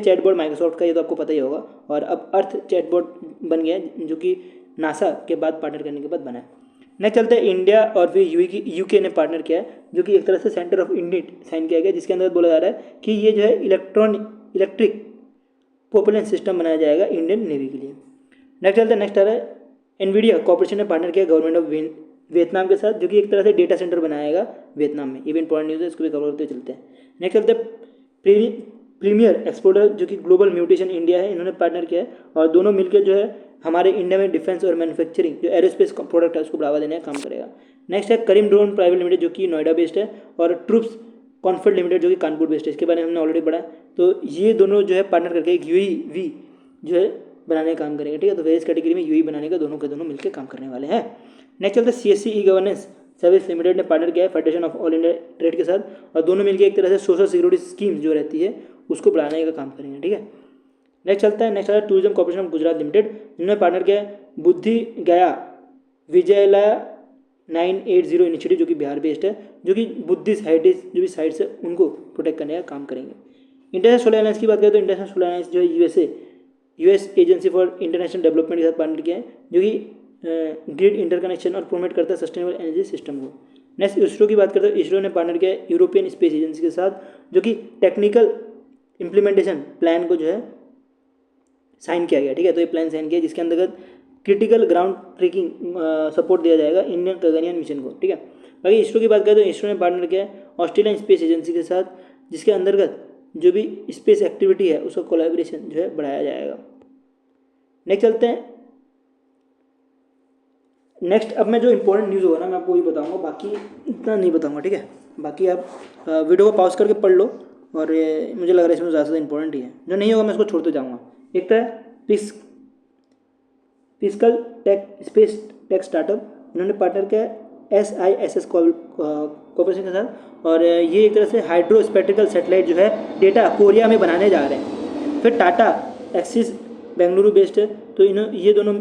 चैटबॉट माइक्रोसॉफ्ट का, ये तो आपको पता ही होगा। और अब अर्थ चैटबॉट बन गया है जो कि नासा के बाद पार्टनर करने के बाद बना है। नेक्स्ट चलते हैं इंडिया और फिर यूके ने पार्टनर किया है, जो कि एक तरह से सेंटर ऑफ यूनिट साइन किया गया, जिसके अंदर बोला जा रहा है कि ये जो है इलेक्ट्रिक प्रोपेलेंट सिस्टम बनाया जाएगा इंडियन नेवी के लिए। नेक्स्ट चलते हैं, नेक्स्ट आ रहा है एनवीडिया कॉर्पोरेशन ने पार्टनर किया गवर्नमेंट ऑफ वियतनाम के साथ, जो कि एक तरह से डेटा सेंटर बनाएगा वियतनाम में। ये भी इंपॉर्टेंट न्यूज़ है, इसको भी कवर करते चलते हैं। नेक्स्ट चलते हैं प्रीमियर एक्सपोर्टर जो कि ग्लोबल म्यूटेशन इंडिया है, इन्होंने पार्टनर किया है, और दोनों मिलकर जो है हमारे इंडिया में डिफेंस और मैन्युफैक्चरिंग जो एरोस्पेस प्रोडक्ट है उसको बढ़ावा देने का काम करेगा। नेक्स्ट है करीम ड्रोन प्राइवेट लिमिटेड जो कि नोएडा बेस्ड है, और ट्रूप्स कॉन्फर्ट लिमिटेड जो कि कानपुर बेस्ड है, इसके बारे में हमने ऑलरेडी पढ़ा। तो ये दोनों जो है पार्टनर करके एक UAV जो है बनाने का काम करेंगे, ठीक है। तो वेरियस कैटेगरी में UAV बनाने का दोनों के दोनों मिलकर काम करने वाले हैं। नेक्स्ट चलते हैं CSC e governance service limited ने पार्टनर किया है federation of all India trade के साथ, और दोनों मिलकर एक तरह से सोशल सिक्योरिटी स्कीम जो रहती है उसको बढ़ाने का काम करेंगे। ठीक है, नेक्स्ट चलता है। नेक्स्ट आता है tourism corporation of Gujarat limited, जिन्होंने पार्टनर किया है बुद्धि गया विजयलया 980 इनिशिएटिव, जो कि बिहार बेस्ड है, जो कि बुद्धिस्ट हेरिटेज जो भी साइट्स है उनको प्रोटेक्ट करने का काम करेंगे। इंटरनेशनल सोलर अलायंस की बात करें तो इंटरनेशनल सोलर अलायंस जो है US agency for international development के साथ पार्टनर किया है, जो कि ग्रिड इंटरकनेक्शन और प्रोमोट करता है सस्टेनेबल एनर्जी सिस्टम को। नेक्स्ट इसरो की बात करते हैं, इसरो ने पार्टनर किया है यूरोपियन स्पेस एजेंसी के साथ, जो कि टेक्निकल इम्प्लीमेंटेशन प्लान को जो है साइन किया गया। ठीक है, तो ये प्लान साइन किया जिसके अंतर्गत क्रिटिकल ग्राउंड ट्रेकिंग सपोर्ट दिया जाएगा इंडियन गगनयान मिशन को। ठीक है, बाकी इसरो की बात करें तो इसरो ने पार्टनर किया है ऑस्ट्रेलियन स्पेस एजेंसी के साथ, जिसके अंतर्गत जो भी स्पेस एक्टिविटी है उसका कोलैबोरेशन जो है बढ़ाया जाएगा। नेक्स्ट चलते हैं। नेक्स्ट अब मैं जो इंपॉर्टेंट न्यूज़ होगा ना मैं आपको वही बताऊंगा, बाकी इतना नहीं बताऊंगा। ठीक है, बाकी आप वीडियो को पॉज करके पढ़ लो, और मुझे लग रहा है इसमें ज़्यादा इंपॉर्टेंट ही है, जो नहीं होगा मैं इसको छोड़ते जाऊँगा। एक तो है physical tech space tech startup, इन्होंने पार्टनर किया है SISS कॉर्पोरेशन के साथ, और ये एक तरह से हाइड्रोस्पेक्ट्रिकल सैटेलाइट जो है डेटा कोरिया में बनाने जा रहे हैं। फिर टाटा एक्सिस बेंगलुरु बेस्ड है, तो ये दोनों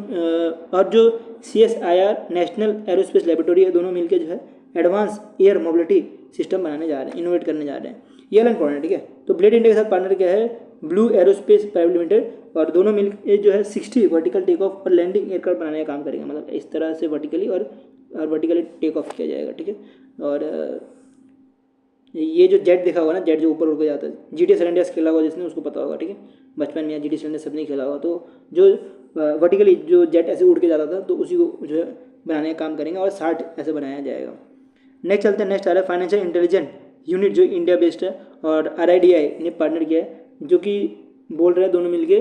और जो CSIR नेशनल एरोस्पेस लेबोरेटरी है, दोनों मिलकर जो है एडवांस एयर मोबिलिटी सिस्टम बनाने जा रहे हैं, इनोवेट करने जा रहे हैं। ये वाला इंपॉर्टेंट। ठीक है, तो ब्लेड इंडिया के साथ पार्टनर किया है ब्लू एरोस्पेस प्राइवेट लिमिटेड, और दोनों मिलकर जो है 60 वर्टिकल टेक ऑफ और लैंडिंग एयरक्राफ्ट बनाने का काम करेंगे। मतलब इस तरह से वर्टिकली और वर्टिकली टेक ऑफ किया जाएगा। ठीक है, और ये जो जेट देखा होगा ना, जेट जो ऊपर उड़ के जाता है, GTA San Andreas खेला होगा जिसने उसको पता होगा। ठीक है, बचपन में GTA San Andreas सबने खेला होगा, तो जो वर्टिकली जो जेट ऐसे उड़ के जाता था तो उसी को जो है बनाने का काम करेंगे, और 60 ऐसे बनाया जाएगा। नेक्स्ट चलते हैं। नेक्स्ट आ रहा है फाइनेंशियल इंटेलिजेंस यूनिट, जो इंडिया बेस्ड है, और RIDI ने पार्टनर किया है, जो कि बोल रहे हैं दोनों मिलके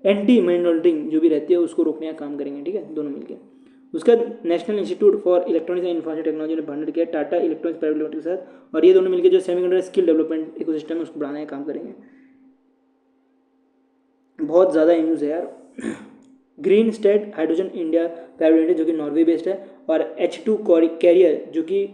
एंटी मनी लॉन्ड्रिंग जो भी रहती है उसको रोकने का काम करेंगे। ठीक है, दोनों मिलके। उसका national institute for electronics and information technology ने पार्टनर किया टाटा इलेक्ट्रॉनिक्स प्राइवेट लिमिटेड के साथ, और ये दोनों मिलकर जो सेमीकंडक्टर स्किल डेवलपमेंट इकोसिस्टम है उसको बढ़ाने का काम करेंगे। बहुत ज़्यादा न्यूज़ है यार। Green state hydrogen India private limited, जो कि नॉर्वे बेस्ड है, और H2 कैरियर जो कि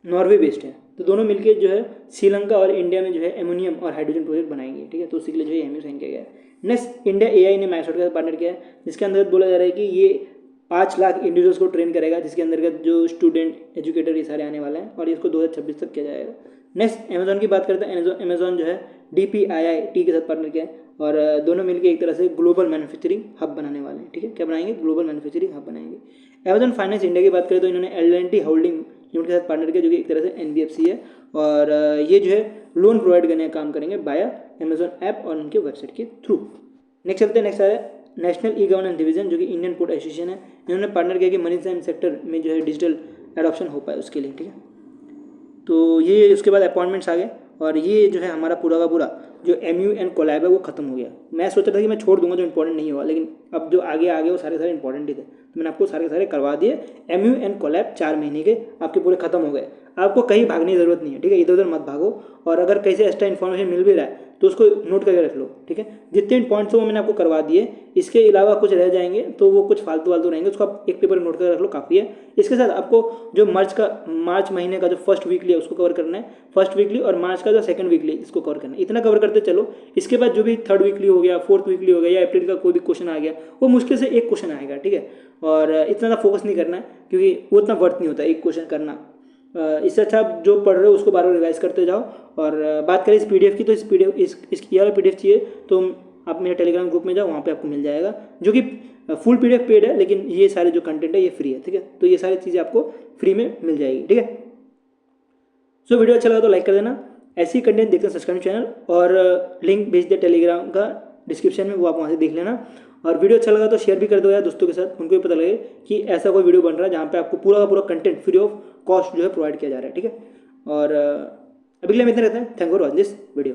नॉर्वे बेस्ड है, तो दोनों मिलकर जो है श्रीलंका और इंडिया में जो है एमोनियम और हाइड्रोजन प्रोजेक्ट बनाएंगे। ठीक है, तो उसी के लिए जो है MOU साइन किया गया है। नेक्स्ट इंडिया AI ने माइक्रोसॉफ्ट के साथ पार्टनर किया है, जिसके अंदर बोला जा रहा है कि ये 5 लाख इंडिविजुअल्स को ट्रेन करेगा, जिसके अंतर्गत जो स्टूडेंट एजुकेटर ये सारे आने वाले हैं, और इसको 2026 तक किया जाएगा। नेक्स्ट अमेजॉन की बात करते हैं। अमेजॉन जो है DPIIT के साथ पार्टनर किया है, और दोनों मिलकर एक तरह से ग्लोबल मैन्युफैक्चरिंग हब बनाने वाले हैं। ठीक है, क्या बनाएंगे? ग्लोबल मैन्युफैक्चरिंग हब बनाएंगे। अमेजॉन फाइनेंस इंडिया की बात करें तो इन्होंने L&T होल्डिंग लिमिटेड के साथ पार्टनर किया, जो कि एक तरह से NBFC है, और ये जो है लोन प्रोवाइड करने का काम करेंगे बाया अमेजॉन ऐप और उनके वेबसाइट के थ्रू। नेक्स्ट चलते हैं। नेक्स्ट है नेशनल ई-गवर्नेंस डिवीजन, जो कि इंडियन पोर्ट एसोसिएशन है, इन्होंने पार्टनर किया कि मरीन सेक्टर में जो है डिजिटल एडॉप्शन हो पाए उसके लिए। ठीक है, तो ये उसके बाद अपॉइंटमेंट्स आ गए, और ये जो है हमारा पूरा का पूरा जो MOU एंड कोलैब है वो खत्म हो गया। मैं सोच रहा था कि मैं छोड़ दूंगा जो इंपॉर्टेंट नहीं हुआ, लेकिन अब जो आगे वो सारे इंपॉर्टेंट ही थे, तो मैंने आपको सारे करवा दिए। MOU एंड कोलैब 4 महीने के आपके पूरे खत्म हो गए। आपको कहीं भागने की जरूरत नहीं है। ठीक है, इधर उधर मत भागो, और अगर कहीं एक्स्ट्रा इन्फॉर्मेशन मिल भी रहा है तो उसको नोट करके रख लो। ठीक है, जितने पॉइंट्स वो मैंने आपको करवा दिए, इसके अलावा कुछ रह जाएंगे तो वो कुछ फालतू रहेंगे, उसको आप एक पेपर में नोट करके रख लो, काफ़ी है। इसके साथ आपको जो मार्च महीने का जो फर्स्ट वीकली है उसको कवर करना है, फर्स्ट वीकली, और मार्च का जो सेकंड वीकली इसको कवर करना है। इतना कवर करते चलो। इसके बाद जो भी थर्ड वीकली हो गया, फोर्थ वीकली हो गया, या अप्रैल का कोई भी क्वेश्चन आ गया, वो मुश्किल से एक क्वेश्चन आएगा। ठीक है, और इतना ज़्यादा फोकस नहीं करना है, क्योंकि वो इतना वर्थ नहीं होता एक क्वेश्चन करना। इससे अच्छा आप जो पढ़ रहे हो उसको बार बार रिवाइज करते जाओ। और बात करें इस PDF की, तो इस PDF ये वाला PDF चाहिए तो आप मेरे टेलीग्राम ग्रुप में जाओ, वहाँ पे आपको मिल जाएगा, जो कि फुल PDF पेड है, लेकिन ये सारे जो कंटेंट है ये फ्री है। ठीक है, तो ये सारी चीज़ें आपको फ्री में मिल जाएगी। ठीक है, सो वीडियो अच्छा लगा तो लाइक कर देना। ऐसी कंटेंट देखते हैं सब्सक्राइब चैनल, और लिंक भेज दिया टेलीग्राम का डिस्क्रिप्शन में, वो आप वहाँ से देख लेना। और वीडियो अच्छा लगा तो शेयर भी कर दो यार दोस्तों के साथ, उनको भी पता लगे कि ऐसा कोई वीडियो बन रहा है जहाँ पे आपको पूरा का पूरा कंटेंट फ्री ऑफ कॉस्ट जो है प्रोवाइड किया जा रहा है। ठीक है, और अभी के लिए हम इतने रहते हैं। Thank you for watching this video.